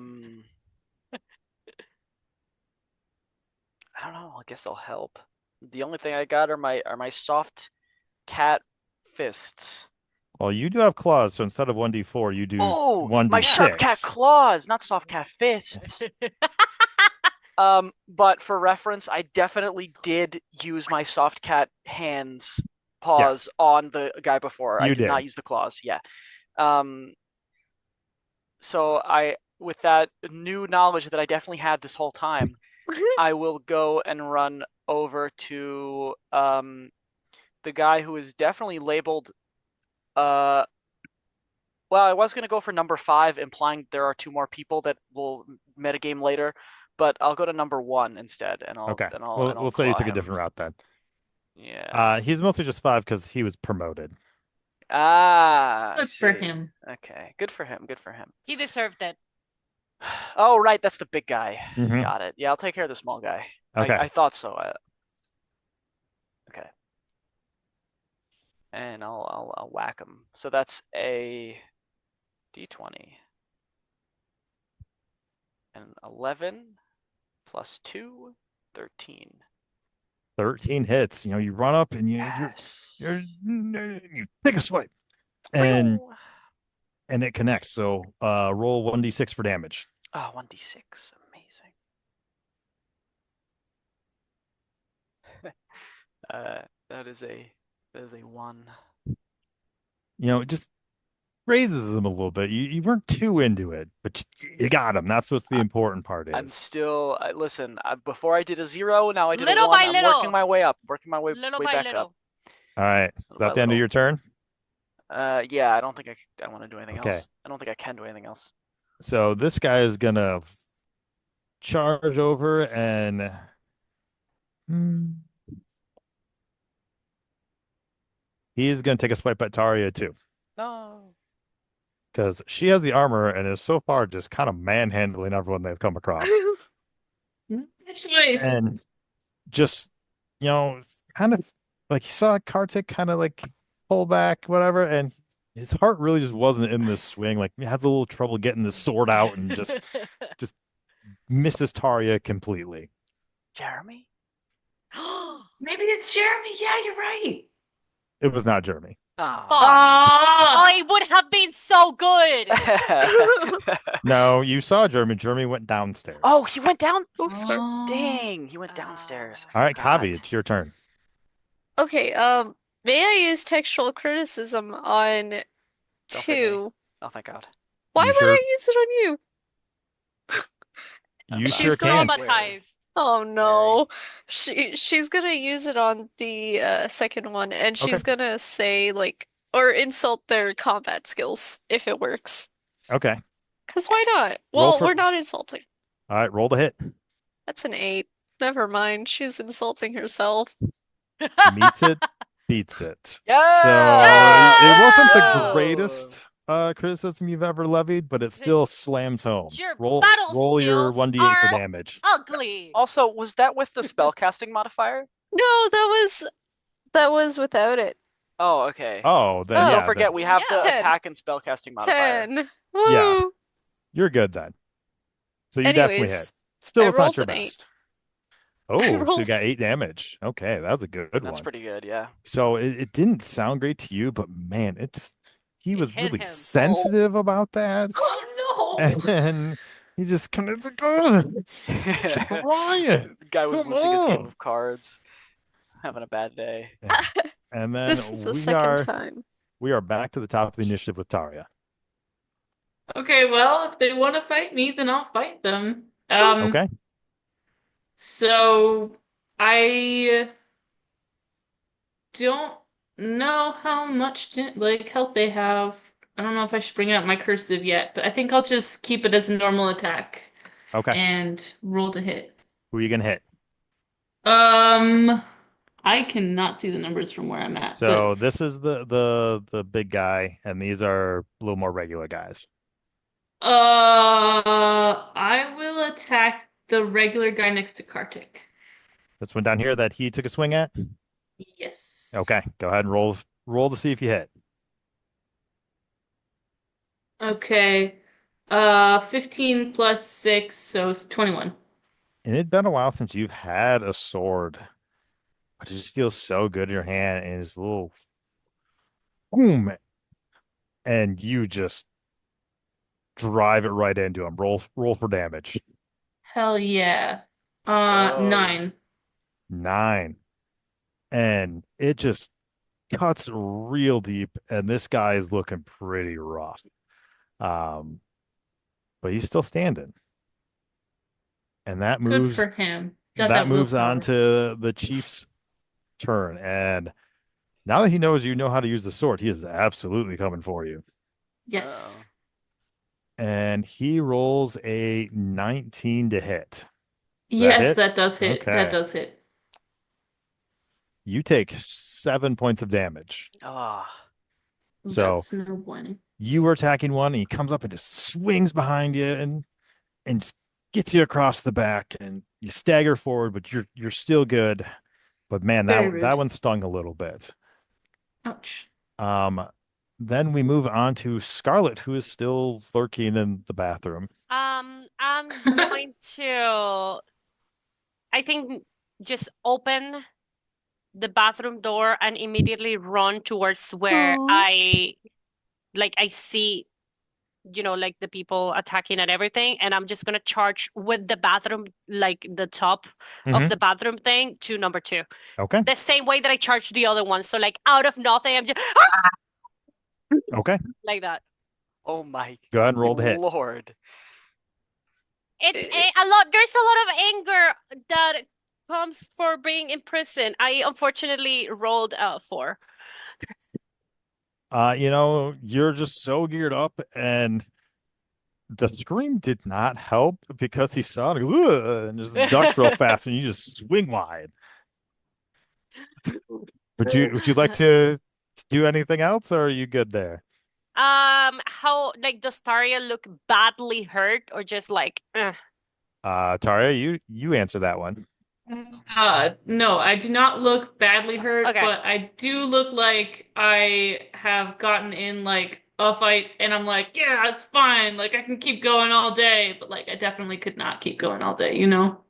don't know. I guess I'll help. The only thing I got are my soft cat fists. Well, you do have claws, so instead of 1d4, you do Oh, 1d6. my sharp cat claws, not soft cat fists. But for reference, I definitely did use my soft cat paws Yes. on the guy before. I You did not did. use the claws. Yeah. So with that new knowledge that I definitely had this whole time, I will go and run over to the guy who is definitely labeled. Well, I was gonna go for number 5, implying there are 2 more people that will metagame later, but I'll go to number 1 instead, and I'll Okay. and I'll, We'll, and I'll we'll say you claw took a him. different route then. Yeah. He's mostly just 5 because he was promoted. Ah. I Good for see. him. Okay. Good for him. Good for him. He deserved it. Oh, right. That's the big guy. Mhm. Got it. Yeah, I'll take care of the small guy. Okay. I thought so. Okay. And I'll whack him. So that's a d20. And 11 plus 2, 13. 13 hits. You run up and you take a swipe. And it connects. So roll 1d6 for damage. Oh, 1d6. Amazing. That is a 1. It just raises him a little bit. You weren't too into it, but you got him. That's what the important part is. I'm still listen. Before I did a 0, now I did Little a 1. by I'm little. working my way up. Working my way Little way by back little. up. All right. Is that the end of your turn? Yeah. I don't think I want to do anything Okay. else. I don't think I can do anything else. So this guy is gonna charge over and he is gonna take a swipe at Taria too. No. Because she has the armor and is so far just kind of manhandling everyone they've come across. Good choice. And just, kind of like he saw Kartik kind of like pull back, whatever, and his heart really just wasn't in this swing. Like he has a little trouble getting the sword out and just misses Taria completely. Jeremy? Maybe it's Jeremy. Yeah, you're right. It was not Jeremy. Oh. Fuck. Oh, Ah! it would have been so good. No, you saw Jeremy. Jeremy went downstairs. Oh, he went down. Oh, sorry. Dang, he went downstairs. I All right, forgot. Kavi, it's your turn. Okay, may I use textual criticism on Don't say me. 2? Oh, thank God. Why You would sure- I use it on you? You She's sure can. Traumatized. Oh no. She's gonna use it on the second one, and she's gonna say like or insult their combat skills if it works. Okay. 'Cause why not? Roll Well, for- we're not insulting. All right, roll the hit. That's an 8. Never mind. She's insulting herself. Meets it, beats it. Yeah! So it wasn't the Yeah! greatest criticism you've ever levied, but it still slams home. Your Roll battle your skills 1d8 for are- damage. Ugly. Also, was that with the spellcasting modifier? No, that was without it. Oh, okay. Oh, then Oh. yeah, Don't forget, then we have Yeah. the 10. attack and spellcasting modifier. 10. Yeah. Woo. you're good then. So you definitely hit. Anyways, Still, I it's not rolled your an 8. best. Oh, so you rolled- got 8 damage. Okay, that was a good That's one. pretty good, yeah. So it didn't sound great to you, but man, he It was hit really him. sensitive about that. Oh no! And then he just kind of like, try it. The guy was Come losing his game on. of cards. Having a bad day. And then This is the we second time. are back to the top of the initiative with Taria. Okay, well, if they want to fight me, then I'll fight them. Okay. So I don't know how much health they have. I don't know if I should bring out my cursive yet, but I think I'll just keep it as a normal attack Okay. and roll to hit. Who are you gonna hit? I cannot see the numbers from where I'm at. So this is the big guy, and these are a little more regular guys. I will attack the regular guy next to Kartik. This one down here that he took a swing at. Yes. Okay, go ahead and roll to see if you hit. Okay. 15 plus 6, so it's 21. And it'd been a while since you've had a sword, but it just feels so good in your hand, and it's a little boom, and you just drive it right into him. Roll for damage. Hell yeah. Let's go. 9. 9, and it just cuts real deep, and this guy is looking pretty rough. But he's still standing, and that Good moves. for him. Got That moves willpower. on to the chief's turn, and now that he knows you know how to use the sword, he is absolutely coming for you. Yes. And he rolls a 19 to hit. Yes, hit? that does hit. Okay. That does hit. You take 7 points of damage. Ah, So That's no bueno. you were attacking one, and he comes up and just swings behind you and just gets you across the back, and you stagger forward, but you're still good. But man, Very that rude. one stung a little bit. Ouch. Then we move on to Scarlet, who is still lurking in the bathroom. I'm going to, I think, just open the bathroom door and immediately run towards where Aw. I see, like the people attacking and everything, and I'm just gonna charge with the bathroom, like the top of Mhm. the bathroom thing to number 2. Okay. The same way that I charged the other one. So like out of nothing, I'm just Okay. like that. oh my Go ahead and roll the hit. Lord. It's a lot. There's a lot of anger that comes for being in prison. I unfortunately rolled 4. You're just so geared up, and the scream did not help because he saw it and just ducks real fast, and you just swing wide. Would you like to do anything else, or are you good there? How does Taria look badly hurt or just like? Taria, you answer that one. No, I do not look badly hurt, Okay. but I do look like I have gotten in like a fight and I'm like, yeah, it's fine. Like I can keep going all day, but like I definitely could not keep going all day, you know?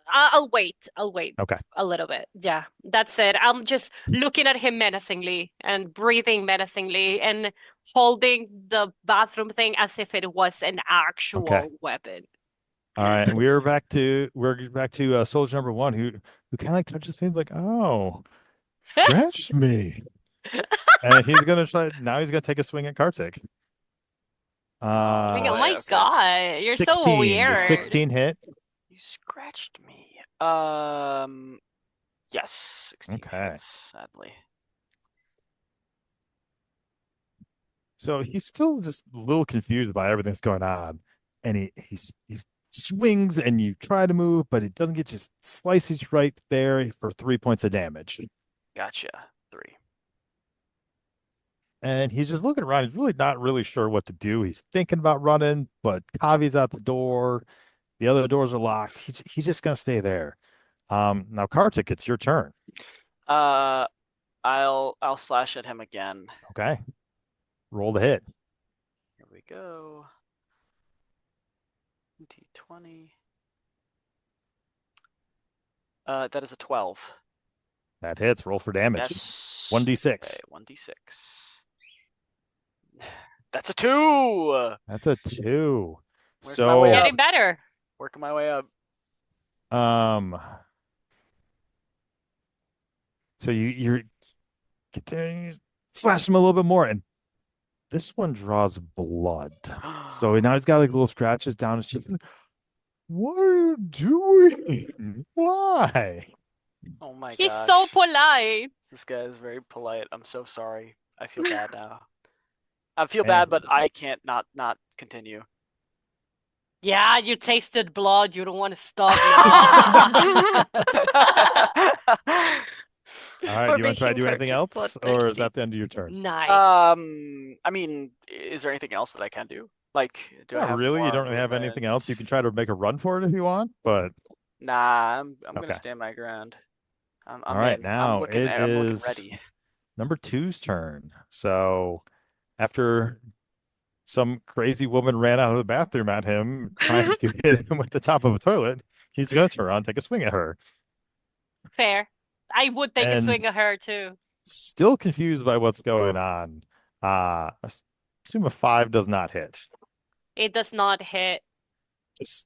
I'll wait. I'll wait Okay. a little bit. Yeah, that's it. I'm just looking at him menacingly and breathing menacingly and holding the bathroom thing as if it was an actual weapon. All right, and we're back to soldier number one who kind of like touches his face like, oh, scratch me. And he's gonna try now. He's gonna take a swing at Kartik. Oh my Okay. God, you're so 16. weird. Does 16 hit? You scratched me. Yes, 16 Okay. hits, sadly. So he's still just a little confused by everything that's going on, and he swings, and you try to move, but it doesn't get just slices right there for 3 points of damage. Gotcha. 3. And he's just looking around. He's really not really sure what to do. He's thinking about running, but Kavi's out the door. The other doors are locked. He's just gonna stay there. Now Kartik, it's your turn. I'll slash at him again. Okay. Roll the hit. Here we go. D20. That is a 12. That hits. Roll for damage. Yes. 1d6. Okay, 1d6. That's a 2. That's a 2. Where's my way So up? Getting better. Working my way up. So you get there and you slash him a little bit more, and this one draws blood. So now he's got like little scratches down his cheek. What are you doing? Why? Oh my He's gosh. so polite. This guy is very polite. I'm so sorry. I feel bad now. I feel bad, but I can't not continue. Yeah, you tasted blood. You don't want to stop now. All right, Or do you want to try to making do anything Kartik else, or is bloodthirsty. that the end of your turn? Nice. I mean, is there anything else that I can do? Like, do I Not have really. You more don't really have anything movement? else. You can try to make a run for it if you want, but Nah, I'm Okay. gonna stand my ground. I'm all right, in. now I'm looking is ready. number 2's turn. So after some crazy woman ran out of the bathroom at him, trying to hit him with the top of a toilet, he's going to turn around and take a swing at her. Fair. I would take a And- swing at her too. Still confused by what's going on. Assume a 5 does not hit. It does not hit. Just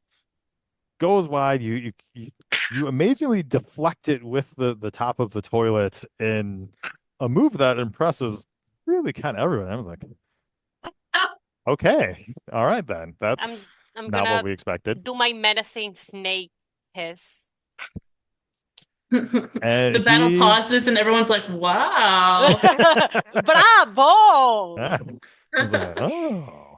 goes wide. You amazingly deflect it with the top of the toilet in a move that impresses really kind of everyone. I was like, okay, all right then. That's I'm not what gonna we expected. do my menacing snake hiss. And The battle he's- pauses and everyone's like, wow. Bravo! I was like, oh.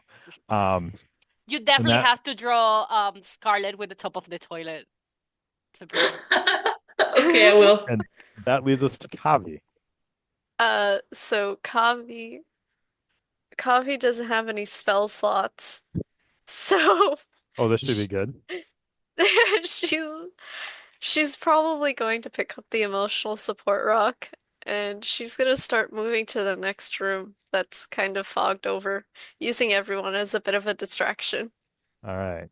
You definitely that- have to draw Scarlet with the top of the toilet. To bring. Okay, I will. And that leads us to Kavi. So Kavi doesn't have any spell slots. So Oh, this should be good. she's probably going to pick up the emotional support rock, and she's gonna start moving to the next room that's kind of fogged over, using everyone as a bit of a distraction. All right.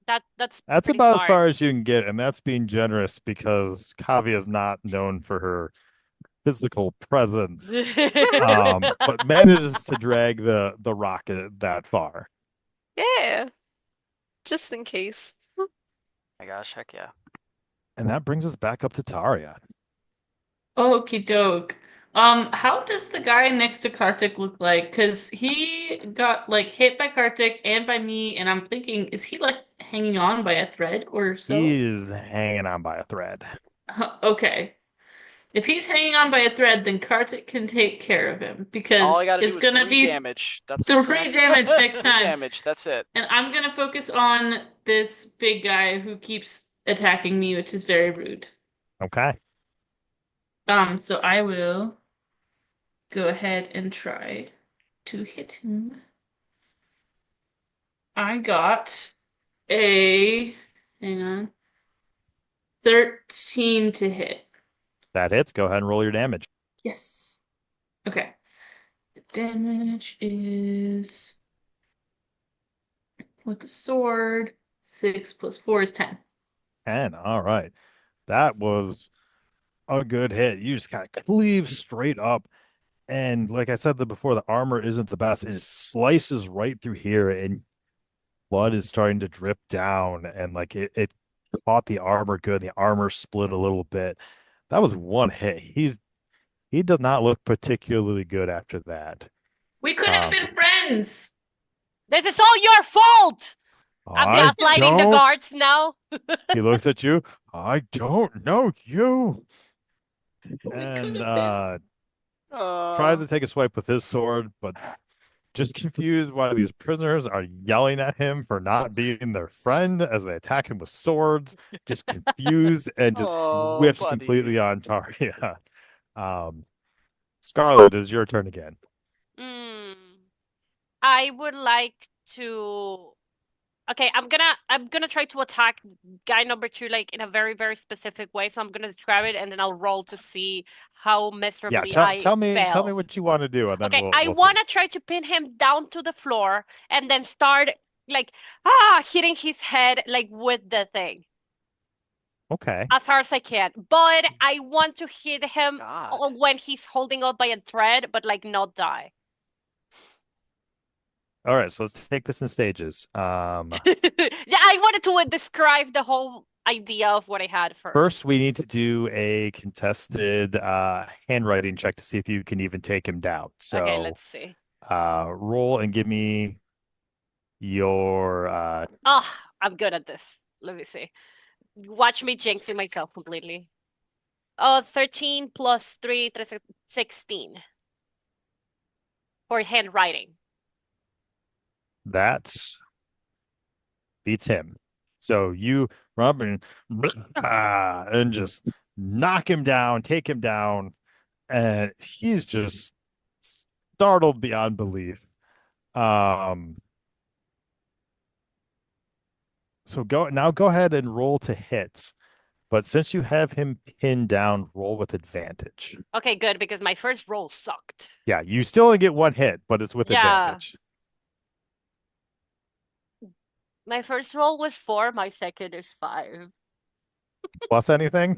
That's That's pretty about as smart. far as you can get, and that's being generous because Kavi is not known for her physical presence, but manages to drag the rocket that far. Yeah, just in case. My gosh, heck yeah. And that brings us back up to Taria. Okie doke. How does the guy next to Kartik look like? Because he got like hit by Kartik and by me, and I'm thinking, is he like hanging on by a thread or so? He is hanging on by a thread. Okay. If he's hanging on by a thread, then Kartik can take care of him because All I gotta it's do is gonna 3 be damage. That's 3 that's- damage next 3 time. damage. That's it. And I'm gonna focus on this big guy who keeps attacking me, which is very rude. Okay. So I will go ahead and try to hit him. I got hang on, 13 to hit. That hits. Go ahead and roll your damage. Yes. Okay. The damage is with the sword. 6 plus 4 is 10. 10. All right. That was a good hit. You just kind of cleave straight up. And like I said before, the armor isn't the best. It slices right through here, and blood is starting to drip down. And like it caught the armor good. The armor split a little bit. That was one hit. He does not look particularly good after that. We could have been friends. This is all your fault. I'm I gaslighting the don't. guards now. He looks at you. I don't know you. We could And have been. tries to take a swipe with his sword, but just confused why these prisoners are yelling at him for not being their friend as they attack him with swords. Just confused and just Oh, whiffs buddy. completely on Taria. Scarlet, it is your turn again. I would like to. Okay, I'm gonna try to attack guy number 2 like in a very, very specific way. So I'm gonna describe it and then I'll roll to see how Yeah, miserably tell I tell me fail. what you want to do, and then Okay, we'll I see. want to try to pin him down to the floor and then start like hitting his head like with the thing Okay. as hard as I can. But I want to hit him God. when he's holding on by a thread, but like not die. All right, so let's take this in stages. Yeah, I wanted to describe the whole idea of what I had first. First, we need to do a contested handwriting check to see if you can even take him down. So, Okay, let's see. roll and give me your I'm good at this. Let me see. Watch me jinxing myself completely. Oh, 13 plus 3, 16. For handwriting. that beats him. So you run up and just knock him down, take him down, and he's just startled beyond belief. So go ahead and roll to hit. But since you have him pinned down, roll with advantage. Okay, good, because my first roll sucked. Yeah, you still only get one hit, but it's with Yeah. advantage. My first roll was 4, my second is 5. Plus anything?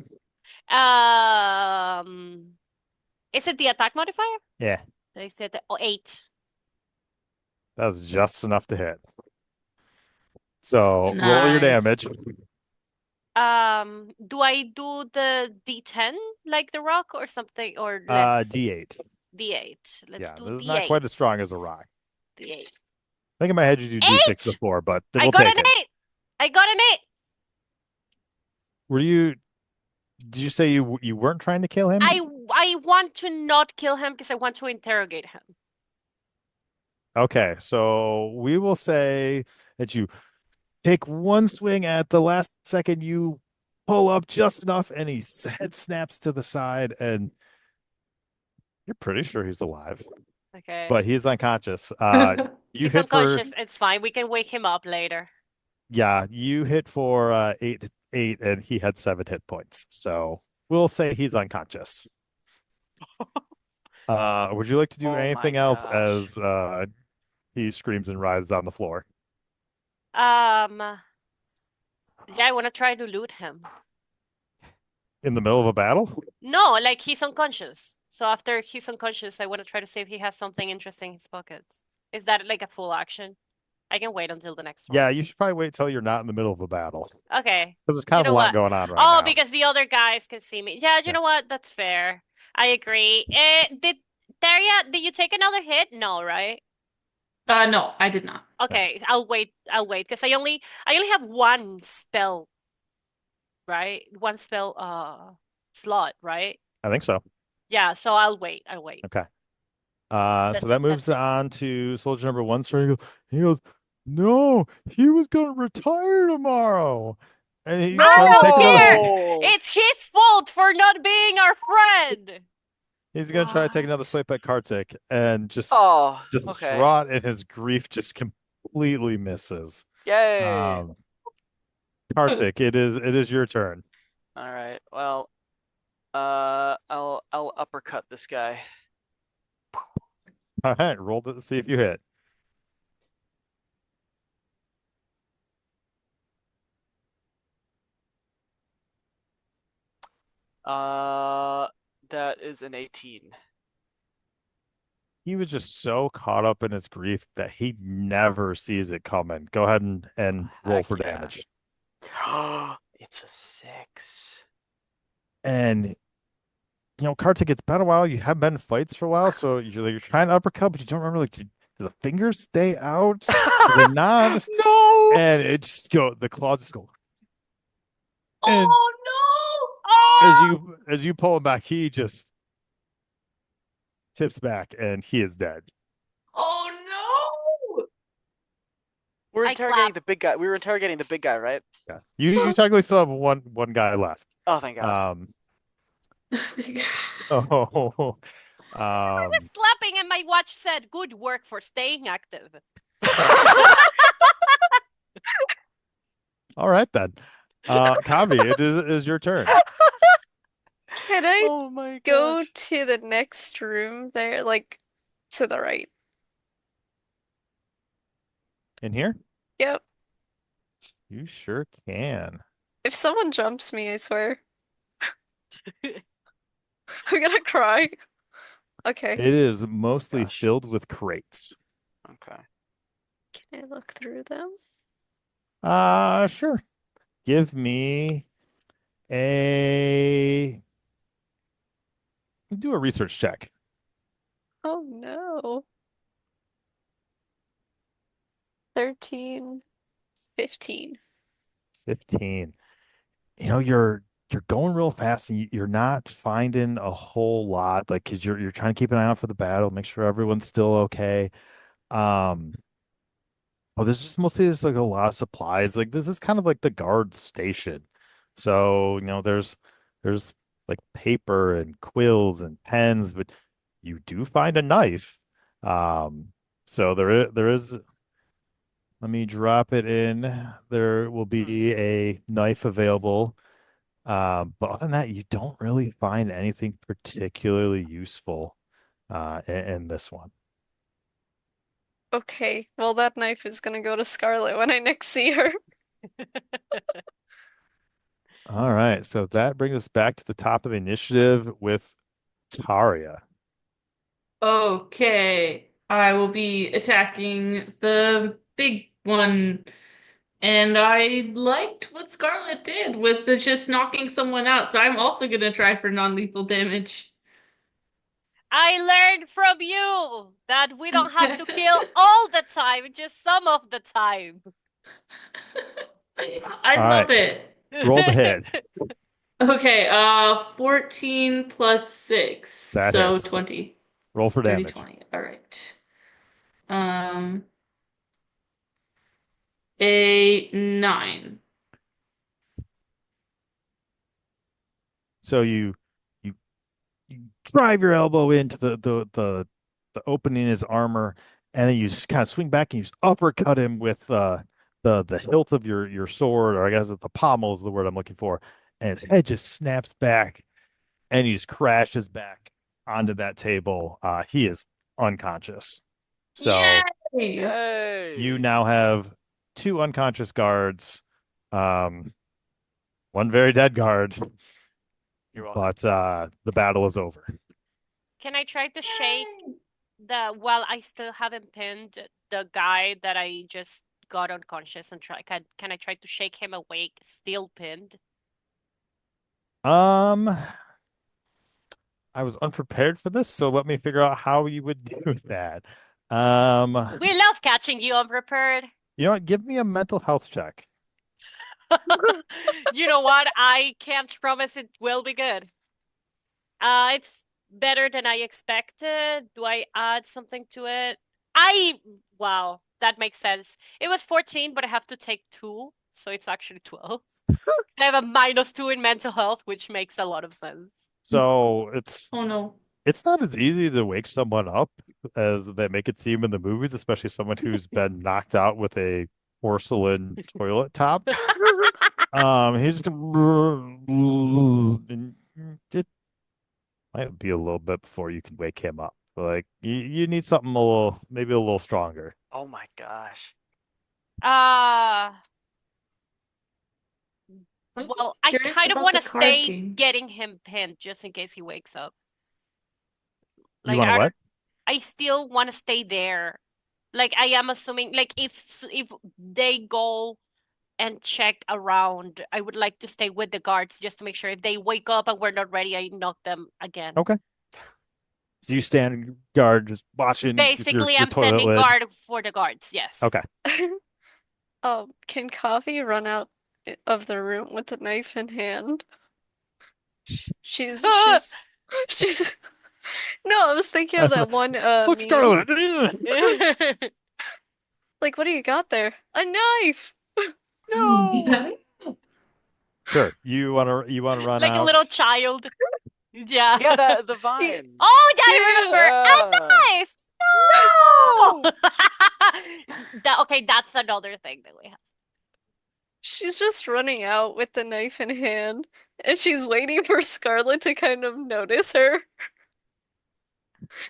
Is it the attack modifier? Yeah, They said 8. that's just enough to hit. So roll your Nice. damage. Do I do the D10 like the rock or something or less? D8. D8. Let's Yeah, do this is D8. not quite as strong as a rock. D8. I think in my head you do D6 8! before, but I we'll got take an it. 8. I got an 8. Did you say you weren't trying to kill him? I want to not kill him because I want to interrogate him. Okay, so we will say that you take one swing at the last second, you pull up just enough, and his head snaps to the side, and you're pretty sure he's alive, Okay. but he's unconscious. You He's hit for unconscious. It's fine. We can wake him up later. yeah, you hit for 8, and he had 7 hit points. So we'll say he's unconscious. Would you like to do Oh my anything else gosh. as he screams and writhes on the floor? Yeah, I want to try to loot him. In the middle of a battle? No, like he's unconscious. So after he's unconscious, I want to try to see if he has something interesting in his pockets. Is that like a full action? I can wait until the next one. Yeah, you should probably wait till you're not in the middle of a battle. Okay. Because there's kind You of a know lot what? going on right Oh, now. because the other guys can see me. Yeah, you know what? That's fair. I agree. Taria, did you take another hit? No, right? No, I did not. Okay, I'll wait. Because I only have one spell, right? One spell slot, right? I think so. Yeah, so I'll wait. Okay. So that moves that's it. on to soldier number 1. So he goes, no, he was going to retire tomorrow. And he I tries to don't take care. another. It's his fault for not being our friend. He's going to try to take another swipe at Kartik and just Oh, okay. distraught in his grief, just completely misses. Yay. Kartik, it is your turn. All right. Well, I'll uppercut this guy. All right, roll to see if you hit. That is an 18. He was just so caught up in his grief that he never sees it coming. Go ahead and roll Heck for yeah. damage. It's a 6. And Kartik, it's been a while. You haven't been in fights for a while, so you're trying to uppercut, but you don't remember do the fingers stay out? Do they not? No! And it just the claws just go. And Oh as you pull him back, he just tips back and he is dead. no! Oh no! We're I interrogating clap. the big guy. We were interrogating the big guy, right? Yeah. You technically still have one guy left. Oh, thank God. Oh, I was clapping and my watch said, "Good work for staying active." all right then. Kavi, it is your turn. Can I Oh my go gosh. to the next room there, like to the right? In here? Yep. You sure can. If someone jumps me, I swear. I'm gonna cry. Okay. It is mostly Gosh. filled with crates. Okay. Can I look through them? Sure. Give me do a research check. Oh no. 13, 15. 15. You're going real fast and you're not finding a whole lot, like, because you're trying to keep an eye out for the battle, make sure everyone's still okay. There's just mostly just like a lot of supplies. Like, this is kind of like the guard station. So, there's like paper and quills and pens, but you do find a knife. So there is, let me drop it in. There will be a knife available. But other than that, you don't really find anything particularly useful in this one. Okay, well, that knife is gonna go to Scarlet when I next see her. All right, so that brings us back to the top of the initiative with Taria. Okay, I will be attacking the big one. And I liked what Scarlet did with the just knocking someone out, so I'm also gonna try for non-lethal damage. I learned from you that we don't have to kill all the time, just some of the time. I All love right. it. Roll the hit. Okay, 14 plus 6, That so hits. 20. Roll for 30, damage. 20. All right. A 9. So you you drive your elbow into the opening in his armor, and then you just kind of swing back and you just uppercut him with the hilt of your sword, or I guess the pommel is the word I'm looking for, and his head just snaps back, and he just crashes back onto that table. He is unconscious. So Yay! Hey. you now have two unconscious guards, one very dead guard, You're welcome. but the battle is over. Can I try to shake while I still haven't pinned the guy that I just got unconscious and can I try to shake him awake, still pinned? I was unprepared for this, so let me figure out how you would do that. We love catching you unprepared. You know what? Give me a mental health check. You know what? I can't promise it will be good. It's better than I expected. Do I add something to it? Wow, that makes sense. It was 14, but I have to take 2, so it's actually 12. I have a -2 in mental health, which makes a lot of sense. So Oh no. it's not as easy to wake someone up as they make it seem in the movies, especially someone who's been knocked out with a porcelain toilet top. He's just and it might be a little bit before you can wake him up. Like, you need something maybe a little stronger. Oh my gosh. Uh I'm Well, I curious kind of about want the to card stay game. getting him pinned just in case he wakes up. You want to what? I still want to stay there. Like I am assuming, like if they go and check around, I would like to stay with the guards just to make sure if they wake up and we're not ready, I knock them again. Okay. So you stand guard, just watching with Basically, your I'm toilet standing lid. guard for the guards. Yes. Okay. Can Coffee run out of the room with a knife in hand? She's she's No, I was thinking of that one Look, meme. Scarlet. Like, what do you got there? A knife. No. Sure. You wanna run Like out? a little child. Yeah. Yeah, the vine. Oh, yeah, I remember. A Yeah. knife. No. Okay, that's another thing that we have. She's just running out with the knife in hand, and she's waiting for Scarlet to kind of notice her.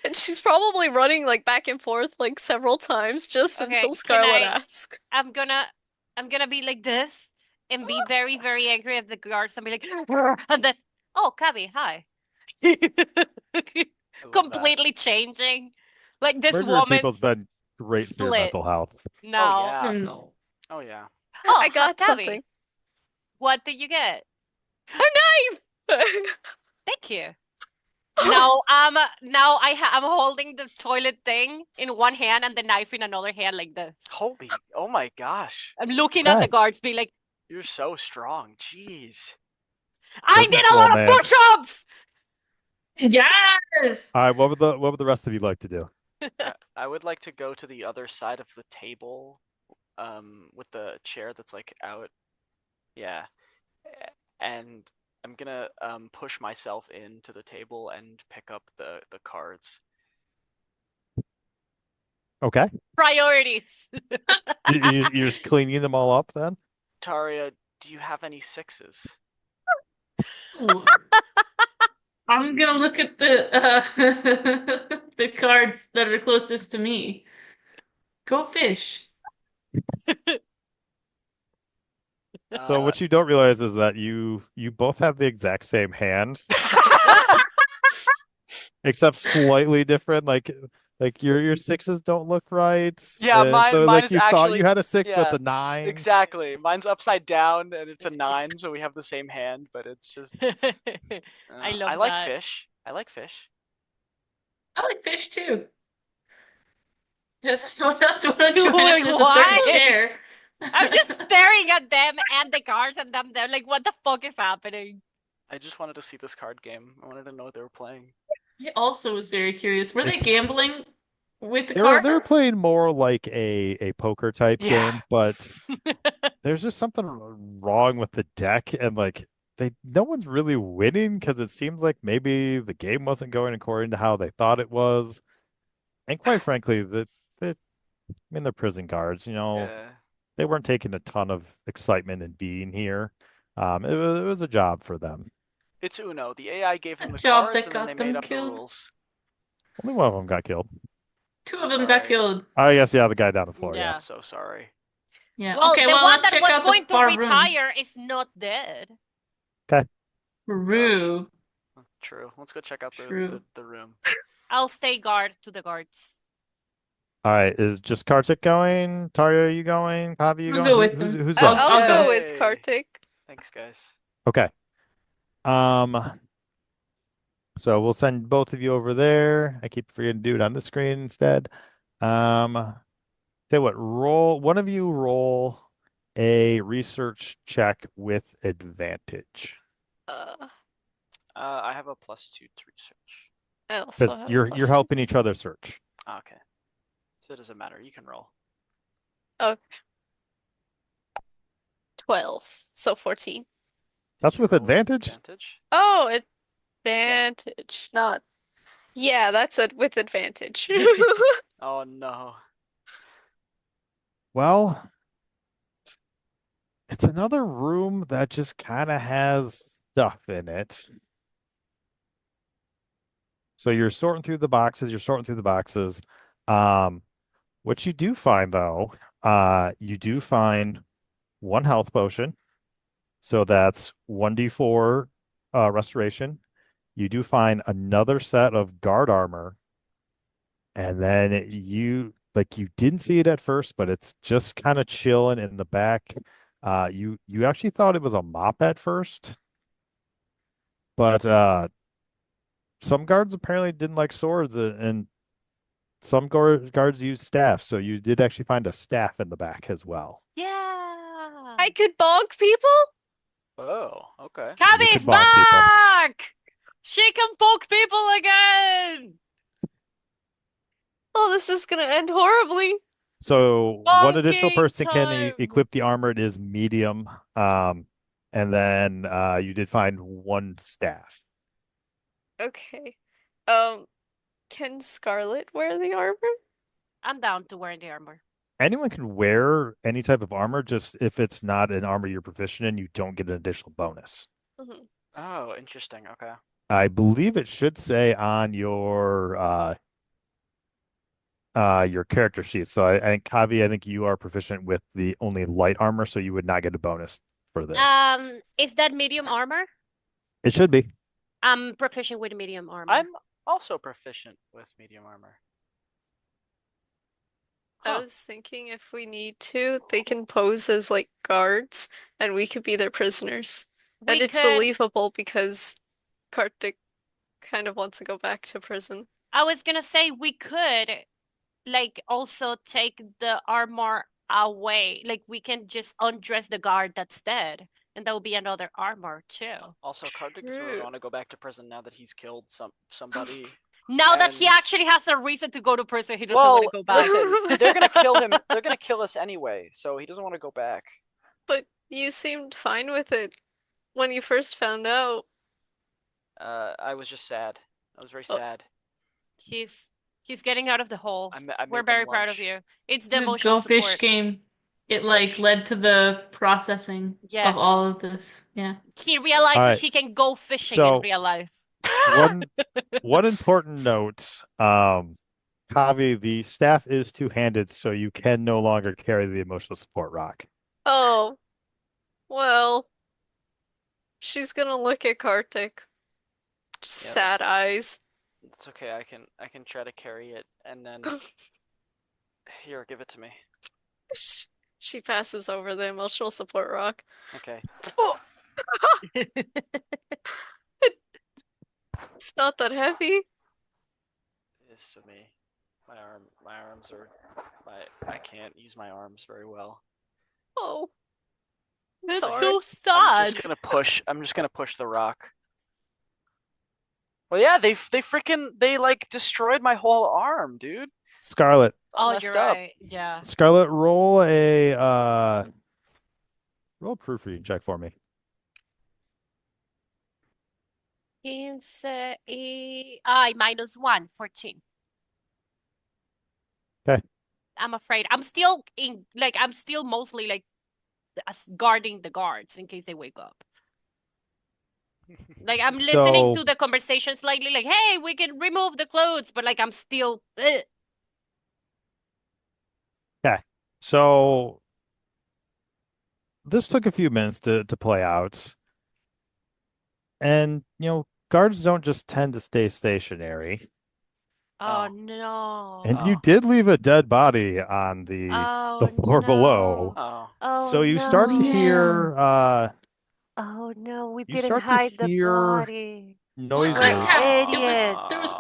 And she's probably running like back and forth like several times just Okay, until can Scarlet I- asks. I'm gonna be like this and be very, very angry at the guards and be like, and then, oh, Cabby, hi. I love that. Completely changing. Like this Murdering woman. people's been great for your split. mental health. No. Yeah. No. Oh yeah. Oh, I got Cabby, something. what did you get? A knife! Thank you. Now I'm holding the toilet thing in one hand and the knife in another hand like this. Oh my gosh. I'm looking at the Okay. guards, being like, You're so strong. Jeez. I This is did a lot cool, of man. push-ups. Yes. All right. What would the rest of you like to do? I would like to go to the other side of the table, with the chair that's like out. Yeah. And I'm gonna push myself into the table and pick up the cards. Okay. Priorities. You're just cleaning them all up then? Taria, do you have any sixes? Ooh. I'm gonna look at the the cards that are closest to me. Go fish. So what you don't realize is that you both have the exact same hand, except slightly different. Like your sixes don't look right. Yeah, so mine like is you thought actually- you had a six, but it's yeah, a 9. Exactly. Mine's upside down and it's a 9, so we have the same hand, but it's just. I love I like that. fish. I like fish. I like fish too. Just that's what I'm Doing trying. There's a what? third chair. I'm just staring at them and the guards and them. They're like, what the fuck is happening? I just wanted to see this card game. I wanted to know what they were playing. He also was very curious. Were they It's- gambling with the They cards? were playing more like a poker type Yeah. game, but there's just something wrong with the deck, and like no one's really winning because it seems like maybe the game wasn't going according to how they thought it was. And quite frankly, I mean, they're prison guards, Yeah. they weren't taking a ton of excitement in being here. It was a job for them. It's Uno. The AI gave them A the job cards that and then got they them made up killed. the rules. Only one of them got killed. Two of them got Sorry. killed. I guess, yeah, the guy down the floor. Yeah. I'm so sorry. Yeah. Well, okay, the well, one let's that check was out going the to far room. retire is not dead. True. True. Let's go check out True. the room. I'll stay guard to the guards. All right, is just Kartik going? Taria, are you going? Kavi, you I'll going? go with Who's them. who's I'll- going? I'll go Yay. with Kartik. Thanks, guys. Okay. So we'll send both of you over there. I keep forgetting to do it on the screen instead. Tell you what, one of you roll a research check with advantage. I have a +2 to research. I also Because have you're plus two. helping each other search. Okay. So it doesn't matter. You can roll. 12, so 14. That's You with roll with advantage? Advantage. Oh, advantage, not. Yeah, that's it with advantage. Oh no. Well, it's another room that just kind of has stuff in it. So you're sorting through the boxes. What you do find though, you do find one health potion, So that's 1d4 restoration. You do find another set of guard armor, and then you didn't see it at first, but it's just kind of chilling in the back. You actually thought it was a mop at first, but some guards apparently didn't like swords, and some guards use staffs. So you did actually find a staff in the back as well. Yeah. I could bonk people? Oh, okay. Cabby's could bonk people. back! She can poke people again! Oh, this is gonna end horribly. So one additional Bonking person can time! equip the armor. It is medium. And then you did find one staff. Okay. Can Scarlet wear the armor? I'm down to wear the armor. Anyone can wear any type of armor, just if it's not an armor you're proficient in, you don't get an additional bonus. Mhm. Oh, interesting. Okay. I believe it should say on your character sheet. So I think Kavi, I think you are proficient with the only light armor, so you would not get a bonus for this. Is that medium armor? It should be. I'm proficient with medium armor. I'm also proficient with medium armor. I Huh. was thinking if we need to, they can pose as like guards and we could be their prisoners. And We it's could. believable because Kartik kind of wants to go back to prison. I was gonna say we could, like, also take the armor away. Like, we can just undress the guard that's dead, and that would be another armor too. Also, Kartik doesn't really True. want to go back to prison now that he's killed somebody. Now that he And- actually has a reason to go to prison, he doesn't want to go back. listen, they're gonna kill him. They're gonna kill us anyway, so he doesn't want to go back. But you seemed fine with it when you first found out. I was just sad. I was very Oh. sad. He's getting out of the hole. I made We're them very proud of lunch. you. It's the The emotional Go Fish support. game. It like Fish. led to the processing Yes. of all of this. Yeah. He realizes Alright. he can go fishing So- in real life. One important note, Kavi, the staff is two-handed, so you can no longer carry the emotional support rock. Oh, well, she's gonna look at Kartik. Just Yeah, sad eyes. It's okay. I can try to carry it, and then here, give it to me. She passes over the emotional support rock. Okay. It's not that heavy. It is to me. My arms are. I can't use my arms very well. Oh, That's sorry. so I'm sad. just gonna push. I'm just gonna push the rock. Well, yeah, they like destroyed my whole arm, dude. Scarlet, All Oh, messed you're up. right. Yeah. Scarlet, roll a proofreading check for me. 15 -1, 14. Okay. I'm afraid. I'm still mostly like guarding the guards in case they wake up. Like I'm listening So- to the conversation slightly like, hey, we can remove the clothes, but like I'm still So this took a few minutes to play out. And, guards don't just tend to stay stationary. Oh Oh. no. And you did leave a dead body on the Oh floor below. no. Oh. Oh So you start to no. hear Oh no, we you didn't start to hide the hear body. noises. Like, it was Idiots. there was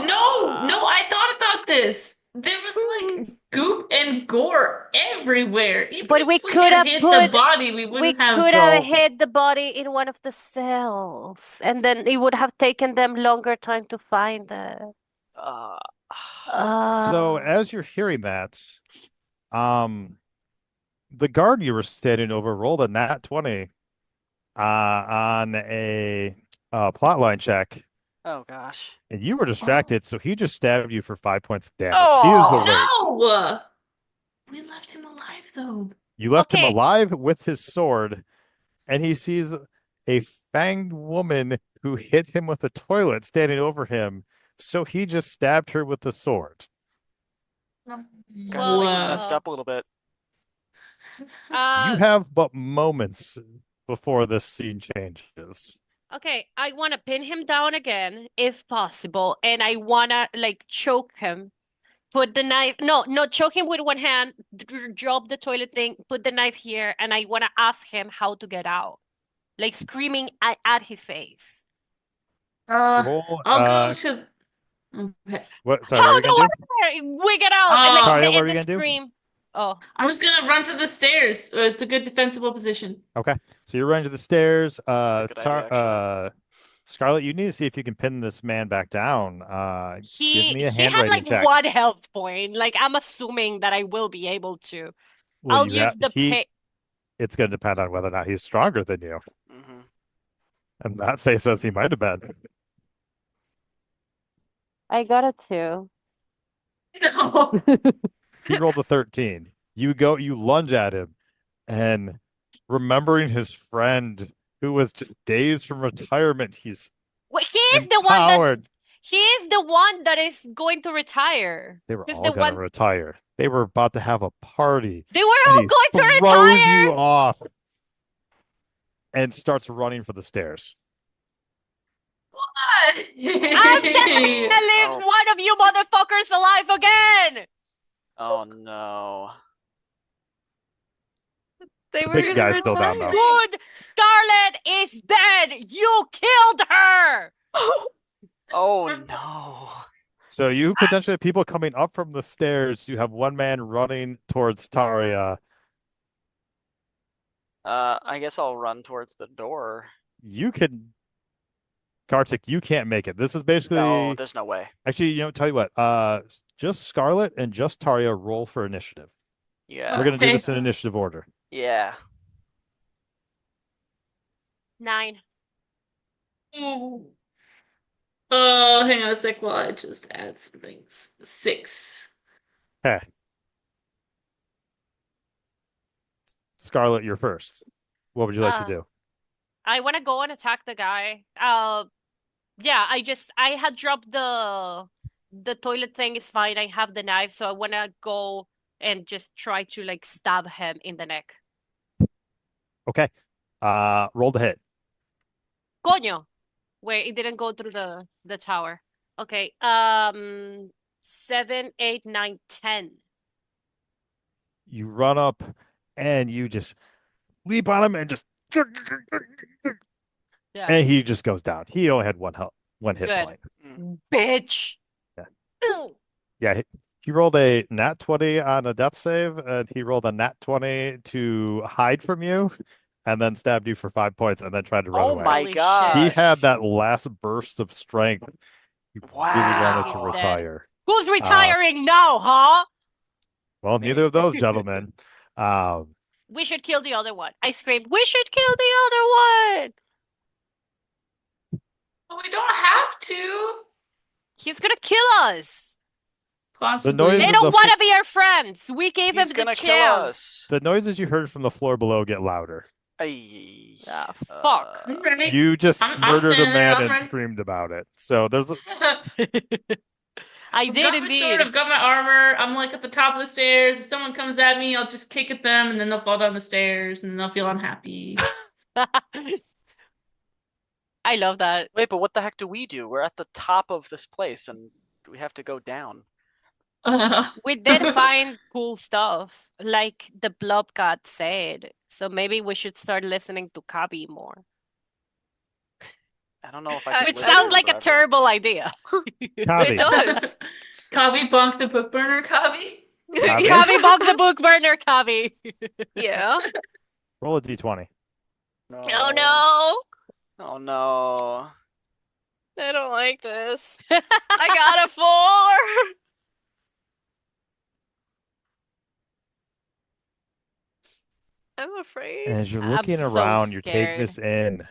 no, I thought about this. There was like goop and gore everywhere. Even But if we we could had have hid put- the body, we We wouldn't have could have well- hid the body in one of the cells, and then it would have taken them longer time to find it. So as you're hearing that, the guard you were standing over rolled a nat 20 on a plotline check, Oh gosh. and you were distracted, so he just stabbed you for 5 points of damage. Oh, He is awake. No! We left him alive though. You left him Okay. alive with his sword, and he sees a fanged woman who hit him with a toilet standing over him, so he just stabbed her with the sword. Kinda Well, like we messed up a little bit. You have but moments before this scene changes. Okay, I want to pin him down again, if possible, and I want to like choke him. Put the knife. No, no, choke him with one hand, drop the toilet thing, put the knife here, and I want to ask him how to get out. Like screaming at his face. Roll, I'll go to. Okay. what? Sorry, what are How you gonna do? do we get out? And like Taria, what are and you the gonna do? scream. Oh, I'm just gonna run to the stairs. It's a good defensible position. Okay, so you're running to the stairs. Good idea, actually. Scarlet, you need to see if you can pin this man back down. Give me a he had handwriting like check. 1 health point. Like I'm assuming that I will be able to. Well, I'll use the pay. It's going to depend on whether or not he's stronger than you. Mm-hmm. And that face says he might have been. I got a 2. No. He rolled a 13. You lunge at him, and remembering his friend who was just days from retirement, he's Well, he's the one empowered. he's the one that is going to retire. They were He's all the going to one retire. They were about to have a party. they were And all he going to throws retire. you off and starts running for the stairs. What? I'm never gonna leave Oh. one of you motherfuckers alive again. Oh no. They The were big gonna guy's still down, retire. though. Good. Scarlet is dead. You killed her. Oh no. So you potentially have people coming up from the stairs. You have one man running towards Taria. I guess I'll run towards the door. You can, Kartik, you can't make it. This is basically No, there's no way. actually, tell you what, just Scarlet and just Taria roll for initiative. Yeah. We're gonna do Okay. this in initiative order. Yeah. 9. Ooh. Oh, hang on a sec while I just add some things. 6. Okay. Scarlet, you're first. What would you like to do? I want to go and attack the guy. Yeah, I had dropped the toilet thing is fine. I have the knife, so I want to go and just try to like stab him in the neck. Okay. Roll the hit. Coño. Wait, it didn't go through the tower. Okay. 7, 8, 9, 10. You run up and you just leap on him and just Yeah. and he just goes down. He only had one hit Good. point. Bitch. Yeah. Ew. Yeah, he rolled a nat 20 on a death save, and he rolled a nat 20 to hide from you, and then stabbed you for 5 points, and then tried to run Oh away. my Holy gosh. He had that last burst of strength. He really wanted to Wow. He's dead. retire. Who's retiring now, huh? Well, neither of those gentlemen. We should kill the other one. I screamed, we should kill the other one. But we don't have to. He's gonna kill us. Possibly. noise They is don't the want to be our friends. We gave He's him the gonna kill chance. us. The noises you heard from the floor below get louder. Ay. Ah, fuck. I'm ready. You just I'm murdered a standing there, man I'm and ready. screamed about it. So there's a I I've did got my indeed. sword, I've got my armor. I'm like at the top of the stairs. If someone comes at me, I'll just kick at them, and then they'll fall down the stairs, and then they'll feel unhappy. I love that. Wait, but what the heck do we do? We're at the top of this place and we have to go down. We did find cool stuff, like the Blobcat said. So maybe we should start listening to Kabi more. I don't know if I can Which listen sounds like a forever. terrible idea. Kavi. It does. Kavi bonk the book burner, Kavi. Kavi? Kavi bonk the book burner, Kavi. Yeah. Roll a d20. Oh no. Oh no. I don't like this. I got a 4. I'm afraid. As you're I'm looking so around, you're taking scared. this in.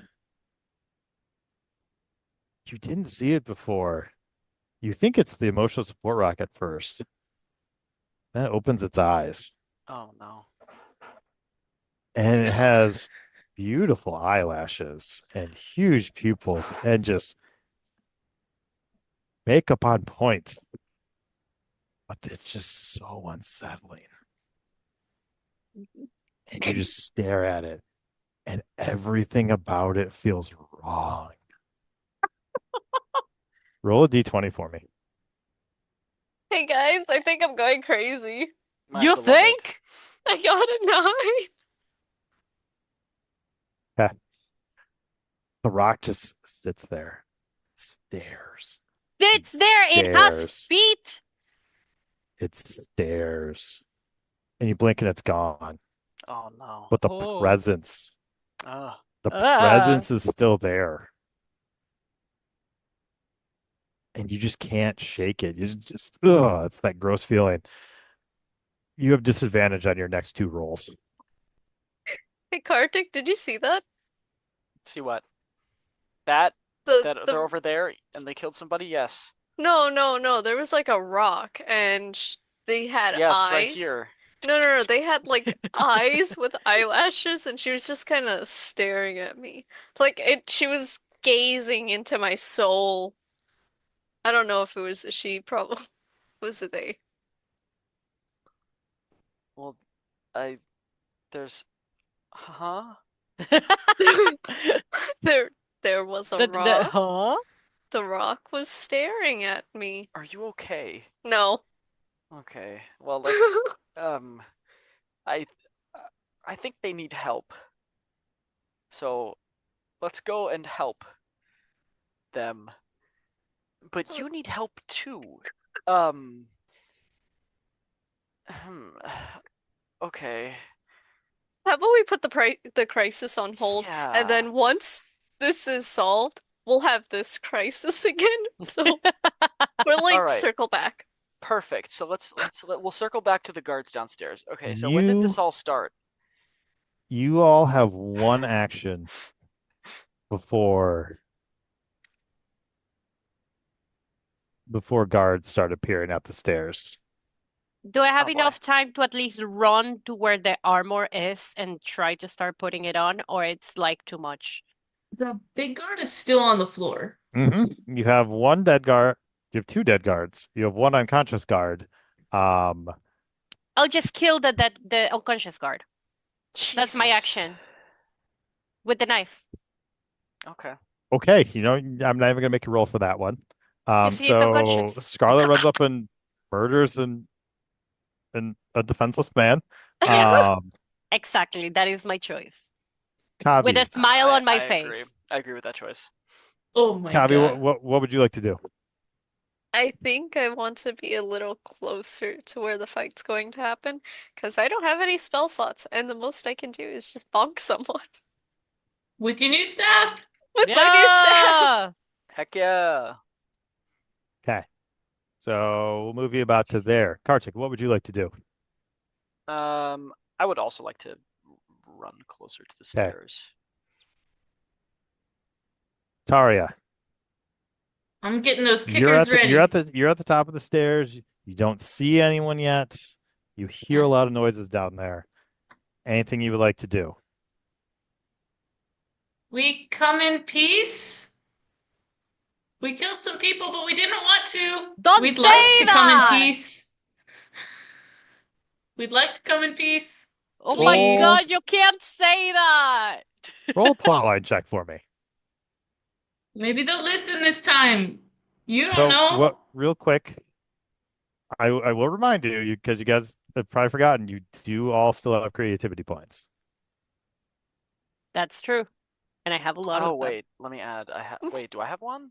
You didn't see it before. You think it's the emotional support rock at first. Then it opens its eyes. Oh no. And it has beautiful eyelashes and huge pupils and just makeup on point. But it's just so unsettling. And you just stare at it. and everything about it feels wrong. Roll a d20 for me. Hey guys, I think I'm going crazy. My You beloved. think? I got a 9. The rock just sits there, stares. It's there. It has Stares. feet. It stares. And you blink and it's gone. Oh no. But the Oh. presence, Ugh. the presence is still there. And you just can't shake it. You just, it's that gross feeling. You have disadvantage on your next 2 rolls. Hey Kartik, did you see that? See what? That The they're over there and they killed somebody? Yes. No. There was like a rock and they had Yes, eyes. right here. No. They had like eyes with eyelashes and she was just kind of staring at me. She was gazing into my soul. I don't know if it was a she, probably was a they. Well, there's huh? There was a rock. Huh? The rock was staring at me. Are you okay? No. Okay. Well, let's I I think they need help. So, let's go and help them. But you need help too. Um hmm, okay. How about we put the crisis on hold, Yeah. and then once this is solved, we'll have this crisis again. So we'll like Alright. circle back. Perfect. So we'll circle back to the guards downstairs. Okay, so when did this all start? You all have 1 action before guards start appearing at the stairs. Do I have Oh, boy. enough time to at least run to where the armor is and try to start putting it on, or it's like too much? The big guard is still on the floor. You have 1 dead guard. You have 2 dead guards. You have 1 unconscious guard. I'll just kill the unconscious guard. That's my Jesus. action. With the knife. Okay. Okay, I'm not even gonna make a roll for that one. Because he is So unconscious. Scarlet runs up and murders and a defenseless man. Yes. Exactly. That is my choice. Kavi, With a smile on my I face. agree. I agree with that choice. Oh my Kavi, god. what would you like to do? I think I want to be a little closer to where the fight's going to happen, because I don't have any spell slots, and the most I can do is just bonk someone With your new staff? with my new staff. Heck yeah. Okay, so we'll move you about to there. Kartik, what would you like to do? I would also like to run closer to the stairs. Taria, I'm getting those you're at kickers ready. you're at the top of the stairs. You don't see anyone yet. You hear a lot of noises down there. Anything you would like to do? We come in peace. We killed some people, but we didn't want to. Don't We'd say like to come in that! peace. We'd like to come in peace. Oh my Please. god, you can't say that! Roll a plotline check for me. Maybe they'll listen this time. You don't So know. real quick, I will remind you because you guys have probably forgotten, you do all still have creativity points. That's true. And I have a lot of Oh them. wait, let me add. Wait, do I have one?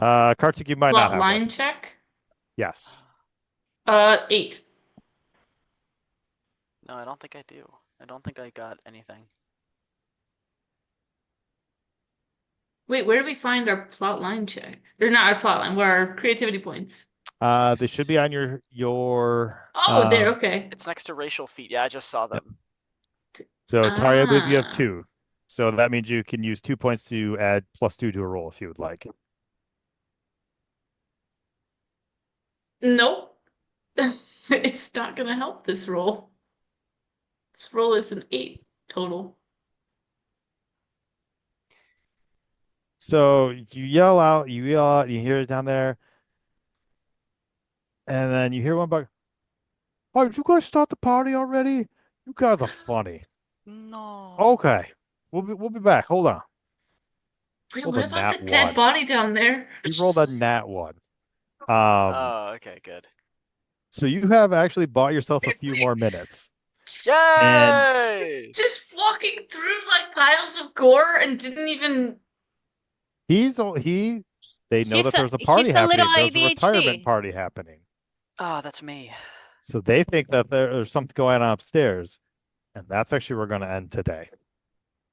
Kartik, you might not Plot have line one. check. Yes. 8. No, I don't think I do. I don't think I got anything. Wait, where do we find our plot line checks? Or not our plot line, where are our creativity points? They should be on your Oh, there, okay. It's next to racial feat. Yeah, I just saw them. So Taria, I believe you have Ah. 2. So that means you can use 2 points to add +2 to a roll if you would like. Nope. It's not gonna help this roll. This roll is an 8 total. So you yell out, you hear it down there, and then you hear one back. Oh, did you guys start the party already? You guys are funny. No. Okay. We'll be back. Hold on. Wait, Rolled what a about nat the dead one. body down there? We rolled a nat 1. Oh, okay, good. So you have actually bought yourself a few more minutes. Yay! Just walking through like piles of gore and didn't even. They know that there's a party he's a little happening. There's a retirement ADHD. party happening. Oh, that's me. So they think that there's something going on upstairs. And that's actually where we're going to end today.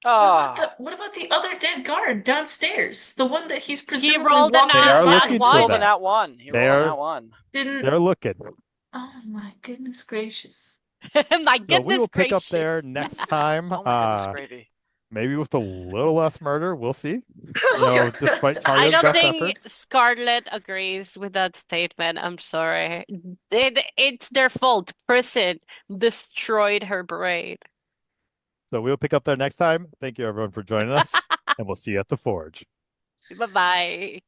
Oh, What about the other dead guard downstairs? The one that he's presumably rolled a walking They are nat looking he for rolled that. a nat 1. He They rolled a are- nat 1. didn't. They're looking. Oh my goodness gracious! My So goodness we will pick up gracious. there next time. Oh my goodness gravy. Maybe with a little less murder. We'll see. Despite I Taria's don't best think efforts. Scarlet agrees with that statement. I'm sorry. It's their fault. Prison destroyed her brain. So we'll pick up there next time. Thank you everyone for joining us. And we'll see you at the Forge. Bye-bye.